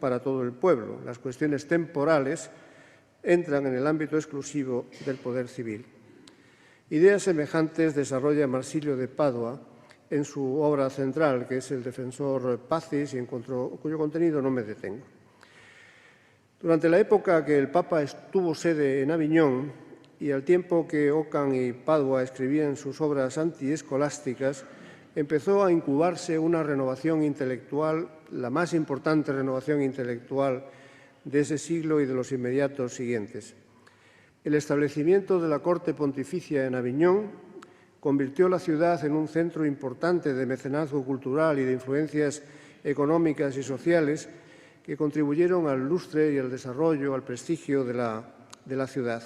para todo el pueblo. Las cuestiones temporales entran en el ámbito exclusivo del poder civil. Ideas semejantes desarrolla Marsilio de Padua en su obra central, que es el Defensor Pacis, y cuyo contenido no me detengo. Durante la época que el Papa tuvo sede en Aviñón y al tiempo que Ockham y Padua escribían sus obras antiescolásticas, empezó a incubarse una renovación intelectual, la más importante renovación intelectual de ese siglo y de los inmediatos siguientes. El establecimiento de la corte pontificia en Aviñón convirtió la ciudad en un centro importante de mecenazgo cultural y de influencias económicas y sociales que contribuyeron al lustre y al desarrollo, al prestigio de la ciudad.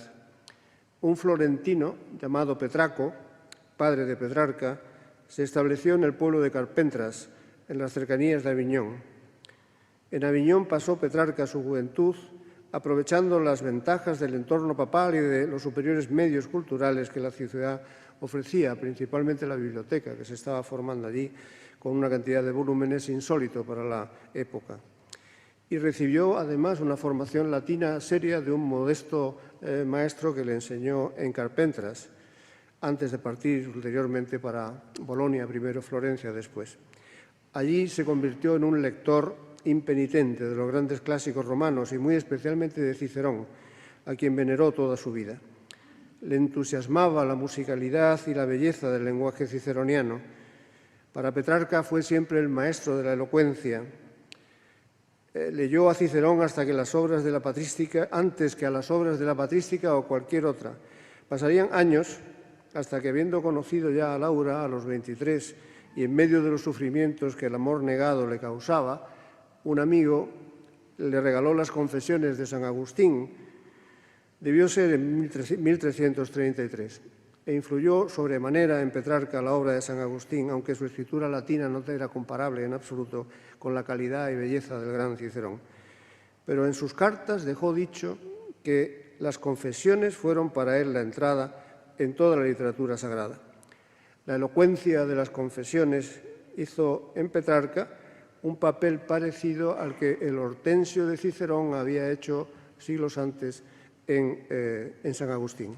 Un florentino llamado Petraco, padre de Petrarca, se estableció en el pueblo de Carpentras, en las cercanías de Aviñón. En Aviñón pasó Petrarca su juventud, aprovechando las ventajas del entorno papal y de los superiores medios culturales que la ciudad ofrecía, principalmente la biblioteca, que se estaba formando allí con una cantidad de volúmenes insólito para la época. Y recibió además una formación latina seria de un modesto maestro que le enseñó en Carpentras, antes de partir ulteriormente para Bolonia, primero Florencia después. Allí se convirtió en un lector impenitente de los grandes clásicos romanos y muy especialmente de Cicerón, a quien veneró toda su vida. Le entusiasmaba la musicalidad y la belleza del lenguaje ciceroniano. Para Petrarca fue siempre el maestro de la elocuencia. Leyó a Cicerón hasta que las obras de la patrística, antes que a las obras de la patrística o cualquier otra. Pasarían años hasta que, habiendo conocido ya a Laura a los 23 y en medio de los sufrimientos que el amor negado le causaba, un amigo le regaló las Confesiones de San Agustín. Debió ser en 1333 e influyó sobremanera en Petrarca la obra de San Agustín, aunque su escritura latina no era comparable en absoluto con la calidad y belleza del gran Cicerón. Pero en sus cartas dejó dicho que las Confesiones fueron para él la entrada en toda la literatura sagrada. La elocuencia de las Confesiones hizo en Petrarca un papel parecido al que el Hortensio de Cicerón había hecho siglos antes en San Agustín.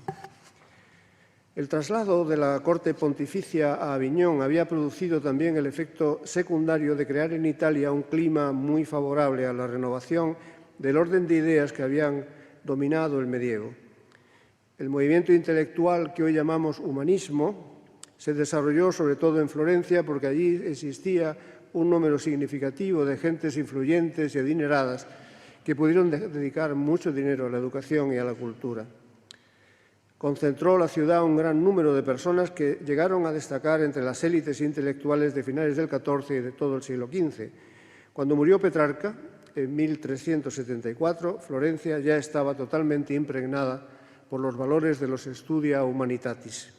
El traslado de la corte pontificia a Aviñón había producido también el efecto secundario de crear en Italia un clima muy favorable a la renovación del orden de ideas que habían dominado el medievo. El movimiento intelectual que hoy llamamos humanismo se desarrolló sobre todo en Florencia porque allí existía un número significativo de gentes influyentes y adineradas que pudieron dedicar mucho dinero a la educación y a la cultura. Concentró la ciudad un gran número de personas que llegaron a destacar entre las élites intelectuales de finales del XIV y de todo el siglo XV. Cuando murió Petrarca, en 1374, Florencia ya estaba totalmente impregnada por los valores de los Studia Humanitatis.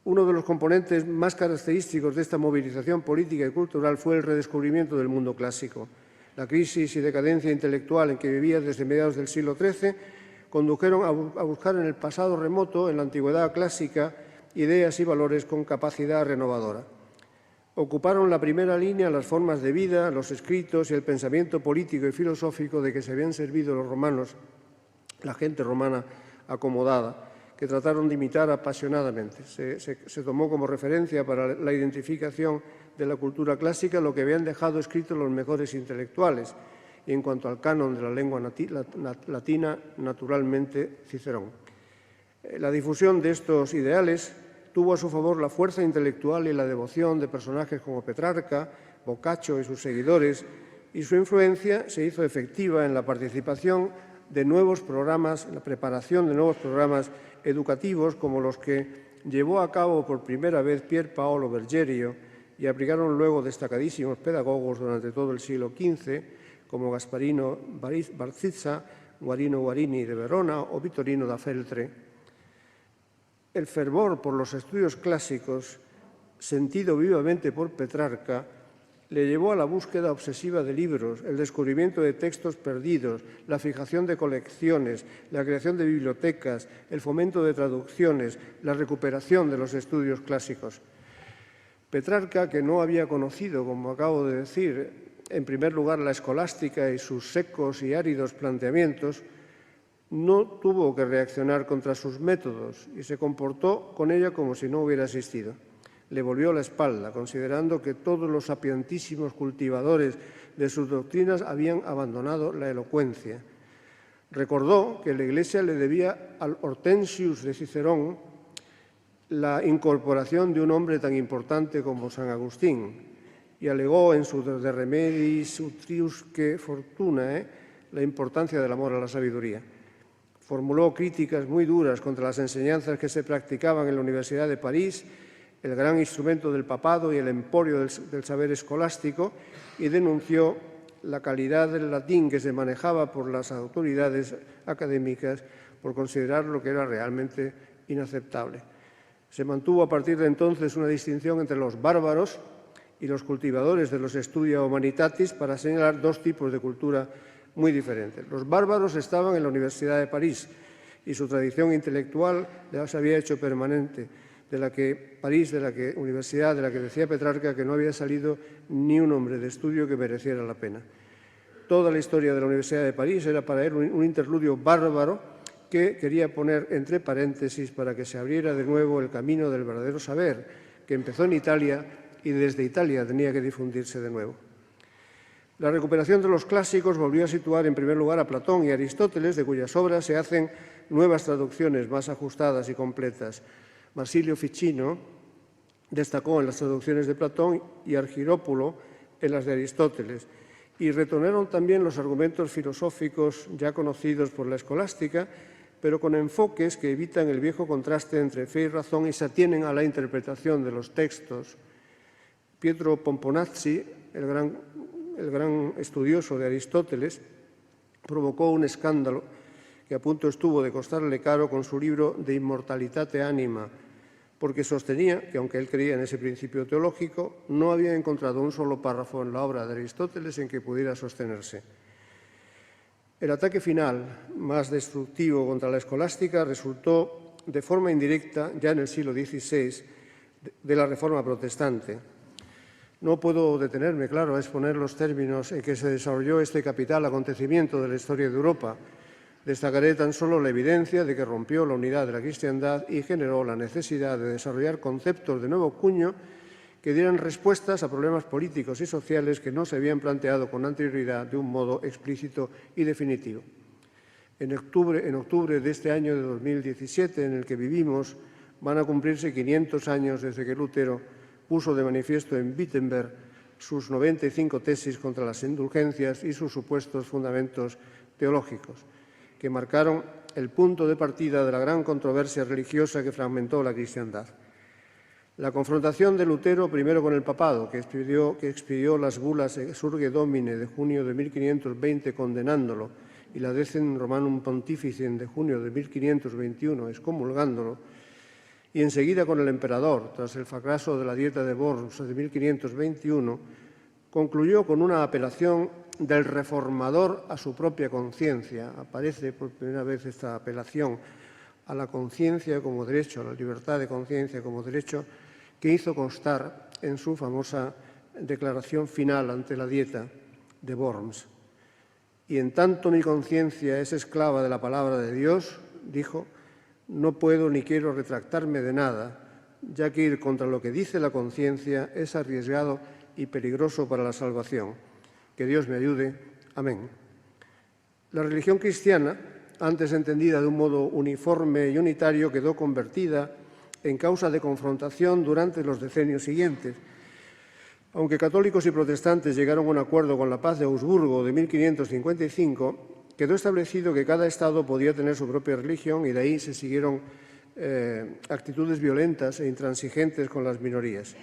Uno de los componentes más característicos de esta movilización política y cultural fue el redescubrimiento del mundo clásico. La crisis y decadencia intelectual en que vivía desde mediados del siglo XIII condujeron a buscar en el pasado remoto, en la antigüedad clásica, ideas y valores con capacidad renovadora. Ocuparon la primera línea las formas de vida, los escritos y el pensamiento político y filosófico de que se habían servido los romanos, la gente romana acomodada, que trataron de imitar apasionadamente. Se tomó como referencia para la identificación de la cultura clásica lo que habían dejado escrito los mejores intelectuales, y en cuanto al canon de la lengua latina, naturalmente Cicerón. La difusión de estos ideales tuvo a su favor la fuerza intelectual y la devoción de personajes como Petrarca, Boccaccio y sus seguidores, y su influencia se hizo efectiva en la participación de nuevos programas, en la preparación de nuevos programas educativos como los que llevó a cabo por primera vez Pier Paolo Bergerio y aplicaron luego destacadísimos pedagogos durante todo el siglo XV, como Gasparino Barzizza, Guarino Guarini de Verona o Vittorino da Feltre. El fervor por los estudios clásicos, sentido vivamente por Petrarca, le llevó a la búsqueda obsesiva de libros, el descubrimiento de textos perdidos, la fijación de colecciones, la creación de bibliotecas, el fomento de traducciones, la recuperación de los estudios clásicos. Petrarca, que no había conocido, como acabo de decir, en primer lugar la escolástica y sus secos y áridos planteamientos, no tuvo que reaccionar contra sus métodos y se comportó con ella como si no hubiera existido. Le volvió la espalda, considerando que todos los sapientísimos cultivadores de sus doctrinas habían abandonado la elocuencia. Recordó que la Iglesia le debía al Hortensius de Cicerón la incorporación de un hombre tan importante como San Agustín y alegó en su De Remedis Utriusque Fortunae la importancia del amor a la sabiduría. Formuló críticas muy duras contra las enseñanzas que se practicaban en la Universidad de París, el gran instrumento del papado y el emporio del saber escolástico, y denunció la calidad del latín que se manejaba por las autoridades académicas por considerarlo que era realmente inaceptable. Se mantuvo a partir de entonces una distinción entre los bárbaros y los cultivadores de los Studia Humanitatis para señalar dos tipos de cultura muy diferentes. Los bárbaros estaban en la Universidad de París y su tradición intelectual ya se había hecho permanente, de la universidad de la que decía Petrarca que no había salido ni un hombre de estudio que mereciera la pena. Toda la historia de la Universidad de París era para él un interludio bárbaro que quería poner entre paréntesis para que se abriera de nuevo el camino del verdadero saber, que empezó en Italia y desde Italia tenía que difundirse de nuevo. La recuperación de los clásicos volvió a situar en primer lugar a Platón y Aristóteles, de cuyas obras se hacen nuevas traducciones más ajustadas y completas. Marsilio Ficino destacó en las traducciones de Platón y Argirópulo en las de Aristóteles, y retornaron también los argumentos filosóficos ya conocidos por la escolástica, pero con enfoques que evitan el viejo contraste entre fe y razón y se atienen a la interpretación de los textos. Pietro Pomponazzi, el gran estudioso de Aristóteles, provocó un escándalo que a punto estuvo de costarle caro con su libro De Immortalitate Anima, porque sostenía que, aunque él creía en ese principio teológico, no había encontrado un solo párrafo en la obra de Aristóteles en que pudiera sostenerse. El ataque final, más destructivo contra la escolástica, resultó de forma indirecta, ya en el siglo XVI, de la Reforma protestante. No puedo detenerme, claro, a exponer los términos en que se desarrolló este capital acontecimiento de la historia de Europa. Destacaré tan solo la evidencia de que rompió la unidad de la cristiandad y generó la necesidad de desarrollar conceptos de nuevo cuño que dieran respuestas a problemas políticos y sociales que no se habían planteado con anterioridad de un modo explícito y definitivo. En octubre de este año de 2017, en el que vivimos, van a cumplirse 500 años desde que Lutero puso de manifiesto en Wittenberg sus 95 tesis contra las indulgencias y sus supuestos fundamentos teológicos, que marcaron el punto de partida de la gran controversia religiosa que fragmentó la cristiandad. La confrontación de Lutero, primero con el papado, que expidió las bulas Exsurge Domine de junio de 1520 condenándolo y la Decem Romanum Pontificem de junio de 1521 excomulgándolo, y enseguida con el emperador, tras el fracaso de la Dieta de Worms de 1521, concluyó con una apelación del reformador a su propia conciencia. Aparece por primera vez esta apelación a la conciencia como derecho, a la libertad de conciencia como derecho, que hizo constar en su famosa declaración final ante la Dieta de Worms. Y en tanto mi conciencia es esclava de la palabra de Dios, dijo, No puedo ni quiero retractarme de nada, ya que ir contra lo que dice la conciencia es arriesgado y peligroso para la salvación. Que Dios me ayude. Amén. La religión cristiana, antes entendida de un modo uniforme y unitario, quedó convertida en causa de confrontación durante los decenios siguientes. Aunque católicos y protestantes llegaron a un acuerdo con la Paz de Augsburgo de 1555, quedó establecido que cada Estado podía tener su propia religión y de ahí se siguieron actitudes violentas e intransigentes con las minorías.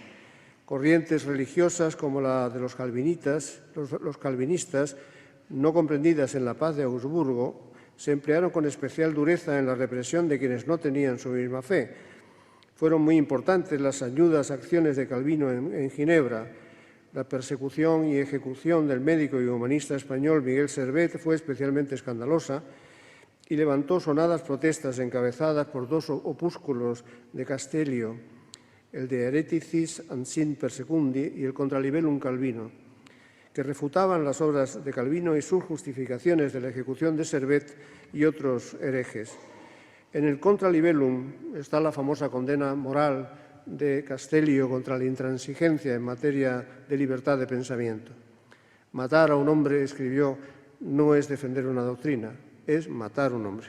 Corrientes religiosas como la de los calvinistas, no comprendidas en la Paz de Augsburgo, se emplearon con especial dureza en la represión de quienes no tenían su misma fe. Fueron muy importantes las ayudas acciones de Calvino en Ginebra. La persecución y ejecución del médico y humanista español Miguel Servet fue especialmente escandalosa y levantó sonadas protestas encabezadas por dos opúsculos de Castellio, el de Hereticis and Sin Persecundi y el Contralibellum Calvino, que refutaban las obras de Calvino y sus justificaciones de la ejecución de Servet y otros herejes. En el Contralibellum está la famosa condena moral de Castellio contra la intransigencia en materia de libertad de pensamiento. Matar a un hombre, escribió, no es defender una doctrina, es matar a un hombre.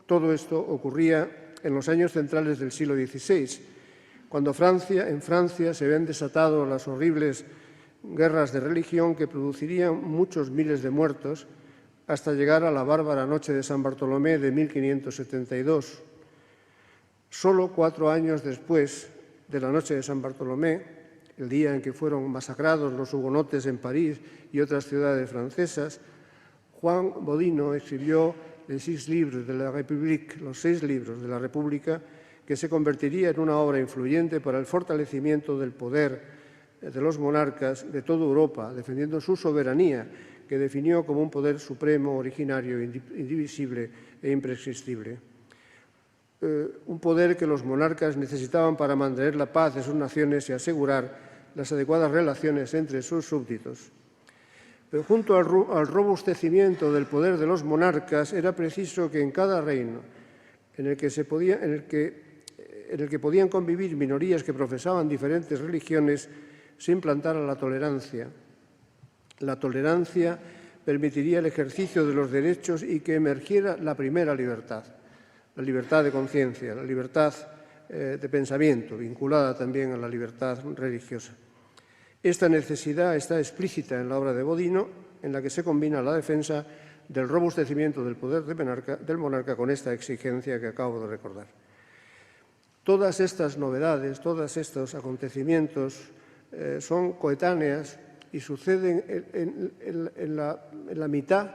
Todo esto ocurría en los años centrales del siglo XVI, cuando en Francia se habían desatado las horribles guerras de religión que producirían muchos miles de muertos hasta llegar a la bárbara noche de San Bartolomé de 1572. Solo 4 años después de la noche de San Bartolomé, el día en que fueron masacrados los hugonotes en París y otras ciudades francesas, Juan Bodino escribió les 6 libros de la République, los 6 libros de la República, que se convertiría en una obra influyente para el fortalecimiento del poder de los monarcas de toda Europa, defendiendo su soberanía, que definió como un poder supremo, originario, indivisible e imprescriptible. Un poder que los monarcas necesitaban para mantener la paz de sus naciones y asegurar las adecuadas relaciones entre sus súbditos. Pero junto al robustecimiento del poder de los monarcas era preciso que en cada reino en el que podían convivir minorías que profesaban diferentes religiones se implantara la tolerancia. La tolerancia permitiría el ejercicio de los derechos y que emergiera la primera libertad, la libertad de conciencia, la libertad de pensamiento, vinculada también a la libertad religiosa. Esta necesidad está explícita en la obra de Bodino, en la que se combina la defensa del robustecimiento del poder del monarca con esta exigencia que acabo de recordar. Todas estas novedades, todos estos acontecimientos son coetáneas y suceden en la mitad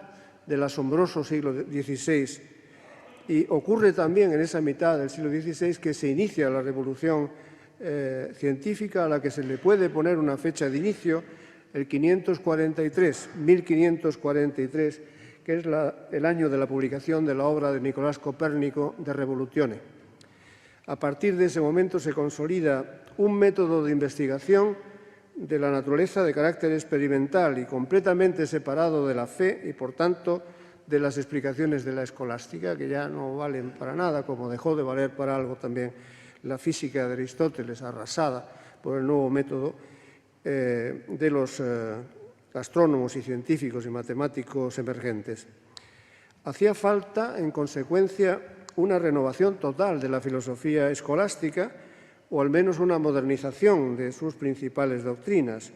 del asombroso siglo XVI. Y ocurre también en esa mitad del siglo XVI que se inicia la revolución científica a la que se le puede poner una fecha de inicio, el 1543, que es el año de la publicación de la obra de Nicolás Copérnico de Revolutione. A partir de ese momento se consolida un método de investigación de la naturaleza de carácter experimental y completamente separado de la fe y, por tanto, de las explicaciones de la escolástica, que ya no valen para nada, como dejó de valer para algo también la física de Aristóteles, arrasada por el nuevo método de los astrónomos y científicos y matemáticos emergentes. Hacía falta, en consecuencia, una renovación total de la filosofía escolástica o al menos una modernización de sus principales doctrinas.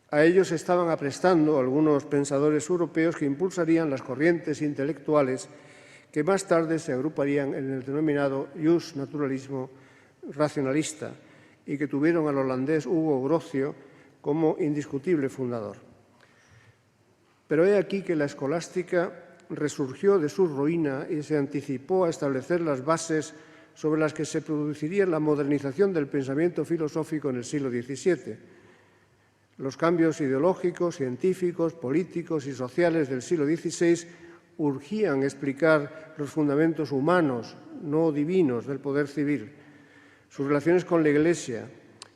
A ellos se estaban aprestando algunos pensadores europeos que impulsarían las corrientes intelectuales que más tarde se agruparían en el denominado justnaturalismo racionalista y que tuvieron al holandés Hugo Grocio como indiscutible fundador. Pero he aquí que la escolástica resurgió de su ruina y se anticipó a establecer las bases sobre las que se produciría la modernización del pensamiento filosófico en el siglo XVII. Los cambios ideológicos, científicos, políticos y sociales del siglo XVI urgían explicar los fundamentos humanos, no divinos, del poder civil, sus relaciones con la Iglesia,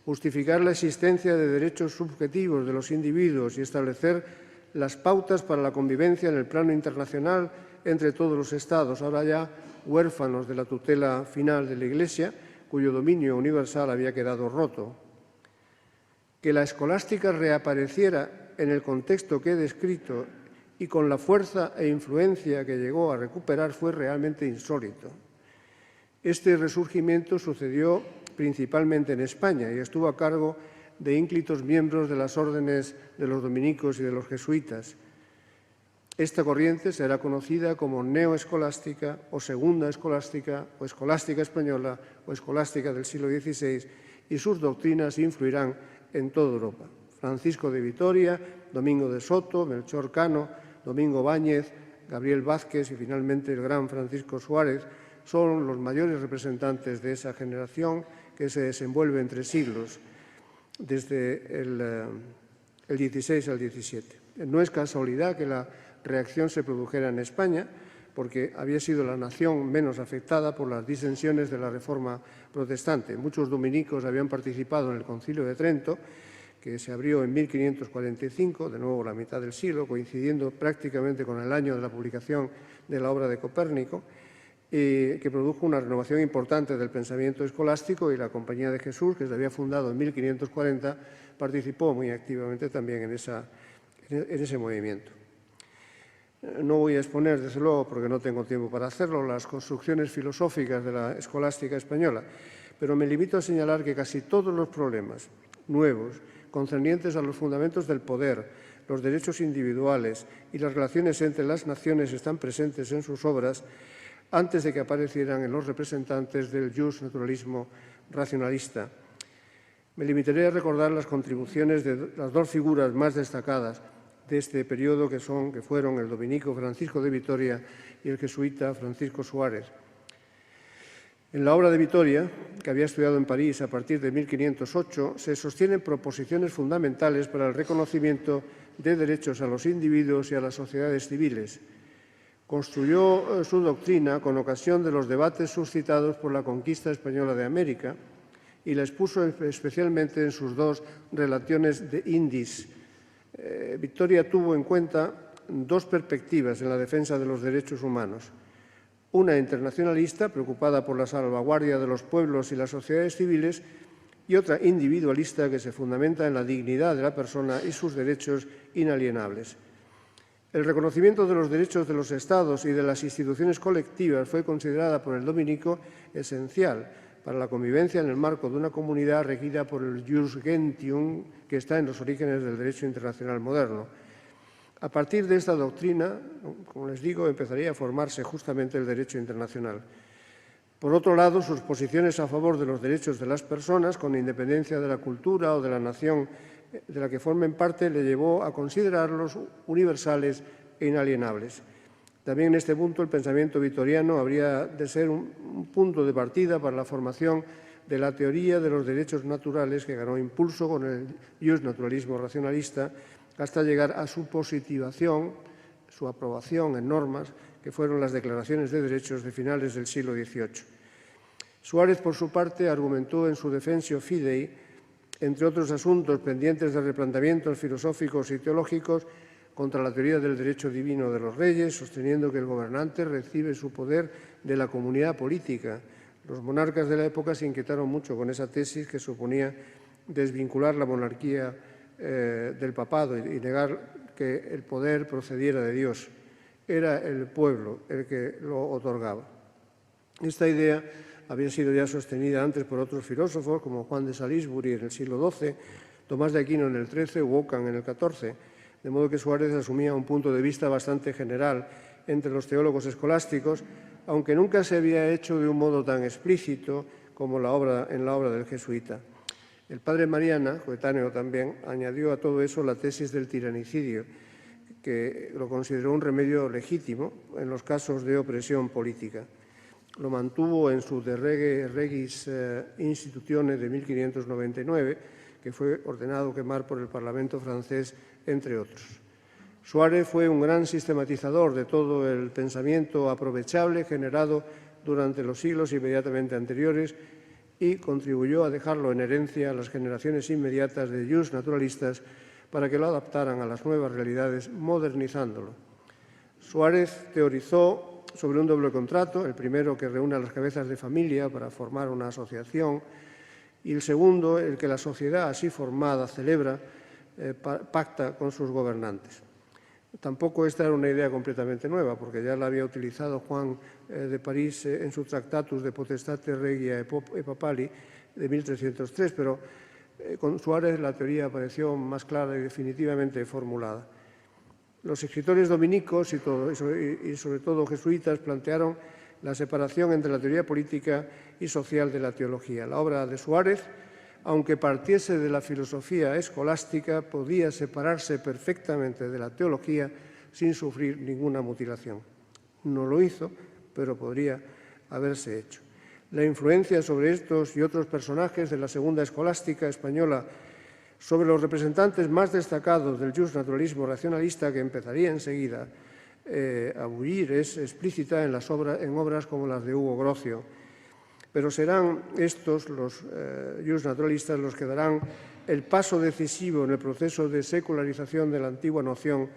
justificar la existencia de derechos subjetivos de los individuos y establecer las pautas para la convivencia en el plano internacional entre todos los estados, ahora ya huérfanos de la tutela final de la Iglesia, cuyo dominio universal había quedado roto. Que la escolástica reapareciera en el contexto que he descrito y con la fuerza e influencia que llegó a recuperar fue realmente insólito. Este resurgimiento sucedió principalmente en España y estuvo a cargo de ínclitos miembros de las órdenes de los dominicos y de los jesuitas. Esta corriente será conocida como neoescolástica o segunda escolástica o escolástica española o escolástica del siglo XVI y sus doctrinas influirán en toda Europa. Francisco de Vitoria, Domingo de Soto, Melchor Cano, Domingo Báñez, Gabriel Vázquez y finalmente el gran Francisco Suárez son los mayores representantes de esa generación que se desenvuelve entre siglos, desde el XVI al XVII. No es casualidad que la reacción se produjera en España, porque había sido la nación menos afectada por las disensiones de la Reforma protestante. Muchos dominicos habían participado en el Concilio de Trento, que se abrió en 1545, de nuevo la mitad del siglo, coincidiendo prácticamente con el año de la publicación de la obra de Copérnico, que produjo una renovación importante del pensamiento escolástico, y la Compañía de Jesús, que se había fundado en 1540, participó muy activamente también en ese movimiento. No voy a exponer, desde luego, porque no tengo tiempo para hacerlo, las construcciones filosóficas de la escolástica española, pero me limito a señalar que casi todos los problemas nuevos concernientes a los fundamentos del poder, los derechos individuales y las relaciones entre las naciones están presentes en sus obras antes de que aparecieran en los representantes del justnaturalismo racionalista. Me limitaré a recordar las contribuciones de las dos figuras más destacadas de este periodo, que fueron el dominico Francisco de Vitoria y el jesuita Francisco Suárez. En la obra de Vitoria, que había estudiado en París a partir de 1508, se sostienen proposiciones fundamentales para el reconocimiento de derechos a los individuos y a las sociedades civiles. Construyó su doctrina con ocasión de los debates suscitados por la conquista española de América y la expuso especialmente en sus dos relaciones de Indis. Vitoria tuvo en cuenta dos perspectivas en la defensa de los derechos humanos. Una internacionalista, preocupada por la salvaguardia de los pueblos y las sociedades civiles, y otra individualista, que se fundamenta en la dignidad de la persona y sus derechos inalienables. El reconocimiento de los derechos de los Estados y de las instituciones colectivas fue considerada por el dominico esencial para la convivencia en el marco de una comunidad regida por el jus gentium, que está en los orígenes del derecho internacional moderno. A partir de esta doctrina, como les digo, empezaría a formarse justamente el derecho internacional. Por otro lado, sus posiciones a favor de los derechos de las personas, con independencia de la cultura o de la nación de la que formen parte, le llevó a considerarlos universales e inalienables. También en este punto el pensamiento vitoriano habría de ser un punto de partida para la formación de la teoría de los derechos naturales, que ganó impulso con el justnaturalismo racionalista, hasta llegar a su positivación, su aprobación en normas, que fueron las declaraciones de derechos de finales del siglo XVIII. Suárez, por su parte, argumentó en su Defensio Fidei, entre otros asuntos pendientes de replanteamientos filosóficos y teológicos, contra la teoría del derecho divino de los reyes, sosteniendo que el gobernante recibe su poder de la comunidad política. Los monarcas de la época se inquietaron mucho con esa tesis, que suponía desvincular la monarquía del papado y negar que el poder procediera de Dios. Era el pueblo el que lo otorgaba. Esta idea había sido ya sostenida antes por otros filósofos, como Juan de Salisbury en el siglo XII, Tomás de Aquino en el XIII u Ockham en el XIV, de modo que Suárez asumía un punto de vista bastante general entre los teólogos escolásticos, aunque nunca se había hecho de un modo tan explícito como en la obra del jesuita. El padre Mariana, coetáneo también, añadió a todo eso la tesis del tiranicidio, que lo consideró un remedio legítimo en los casos de opresión política. Lo mantuvo en su De Rege Regis Institutione de 1599, que fue ordenado quemar por el Parlamento francés, entre otros. Suárez fue un gran sistematizador de todo el pensamiento aprovechable generado durante los siglos inmediatamente anteriores y contribuyó a dejarlo en herencia a las generaciones inmediatas de justnaturalistas para que lo adaptaran a las nuevas realidades, modernizándolo. Suárez teorizó sobre un doble contrato, el primero que reúne a las cabezas de familia para formar una asociación y el segundo, el que la sociedad así formada celebra, pacta con sus gobernantes. Tampoco esta era una idea completamente nueva, porque ya la había utilizado Juan de París en su Tractatus de Potestate Regia e Papali de 1303, pero con Suárez la teoría pareció más clara y definitivamente formulada. Los escritores dominicos y sobre todo jesuitas plantearon la separación entre la teoría política y social de la teología. La obra de Suárez, aunque partiese de la filosofía escolástica, podía separarse perfectamente de la teología sin sufrir ninguna mutilación. No lo hizo, pero podría haberse hecho. La influencia sobre estos y otros personajes de la segunda escolástica española sobre los representantes más destacados del justnaturalismo racionalista, que empezaría enseguida a bullir, es explícita en obras como las de Hugo Grocio. Pero serán estos, los justnaturalistas, los que darán el paso decisivo en el proceso de secularización de la antigua noción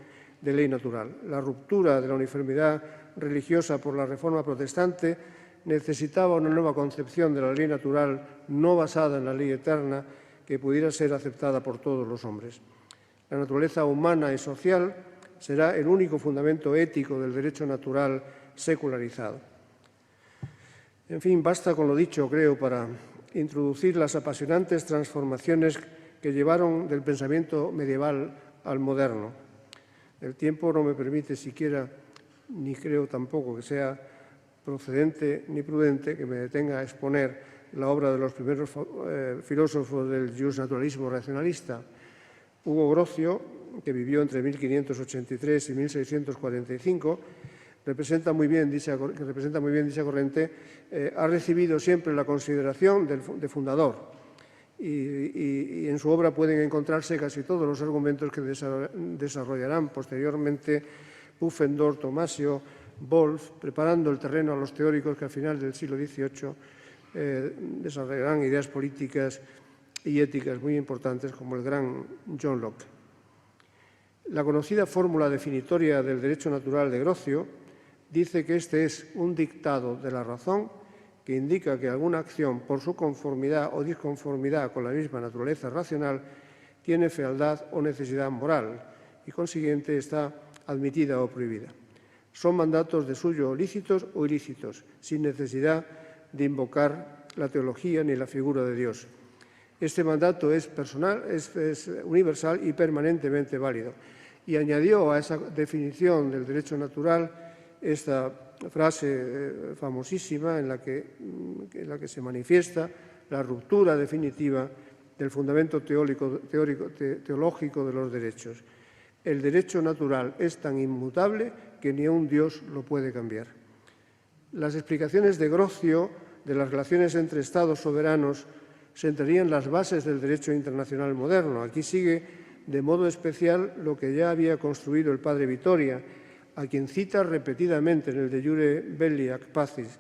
de ley natural. La ruptura de la uniformidad religiosa por la Reforma protestante necesitaba una nueva concepción de la ley natural no basada en la ley eterna que pudiera ser aceptada por todos los hombres. La naturaleza humana y social será el único fundamento ético del derecho natural secularizado. En fin, basta con lo dicho, creo, para introducir las apasionantes transformaciones que llevaron del pensamiento medieval al moderno. El tiempo no me permite siquiera, ni creo tampoco que sea procedente ni prudente, que me detenga a exponer la obra de los primeros filósofos del justnaturalismo racionalista. Hugo Grocio, que vivió entre 1583 y 1645, representa muy bien dicha corriente, ha recibido siempre la consideración de fundador y en su obra pueden encontrarse casi todos los argumentos que desarrollarán posteriormente Pufendorf, Tomasio, Wolff, preparando el terreno a los teóricos que al final del siglo XVIII desarrollarán ideas políticas y éticas muy importantes como el gran John Locke. La conocida fórmula definitoria del derecho natural de Grocio dice que este es un dictado de la razón que indica que alguna acción, por su conformidad o disconformidad con la misma naturaleza racional, tiene fealdad o necesidad moral y, consiguiente, está admitida o prohibida. Son mandatos de suyo lícitos o ilícitos, sin necesidad de invocar la teología ni la figura de Dios. Este mandato es personal, es universal y permanentemente válido. Y añadió a esa definición del derecho natural esta frase famosísima en la que se manifiesta la ruptura definitiva del fundamento teológico de los derechos. El derecho natural es tan inmutable que ni un Dios lo puede cambiar. Las explicaciones de Grocio de las relaciones entre Estados soberanos sentarían las bases del derecho internacional moderno. Aquí sigue de modo especial lo que ya había construido el padre Vitoria, a quien cita repetidamente en el De Jure Belli ac Pacis.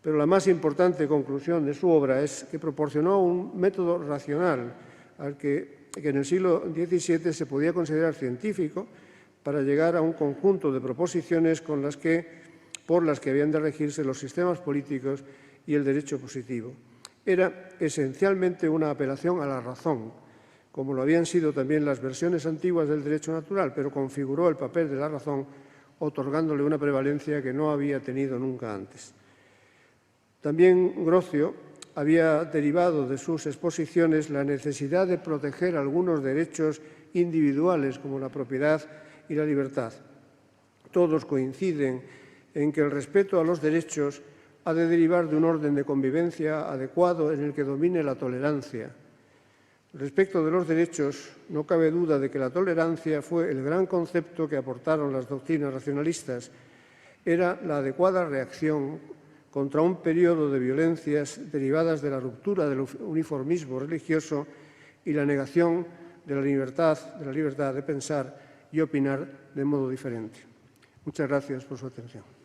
Pero la más importante conclusión de su obra es que proporcionó un método racional al que en el siglo XVII se podía considerar científico para llegar a un conjunto de proposiciones por las que habían de regirse los sistemas políticos y el derecho positivo. Era esencialmente una apelación a la razón, como lo habían sido también las versiones antiguas del derecho natural, pero configuró el papel de la razón otorgándole una prevalencia que no había tenido nunca antes. También Grocio había derivado de sus exposiciones la necesidad de proteger algunos derechos individuales como la propiedad y la libertad. Todos coinciden en que el respeto a los derechos ha de derivar de un orden de convivencia adecuado en el que domine la tolerancia. Respecto de los derechos, no cabe duda de que la tolerancia fue el gran concepto que aportaron las doctrinas racionalistas. Era la adecuada reacción contra un periodo de violencias derivadas de la ruptura del uniformismo religioso y la negación de la libertad de pensar y opinar de modo diferente. Muchas gracias por su atención.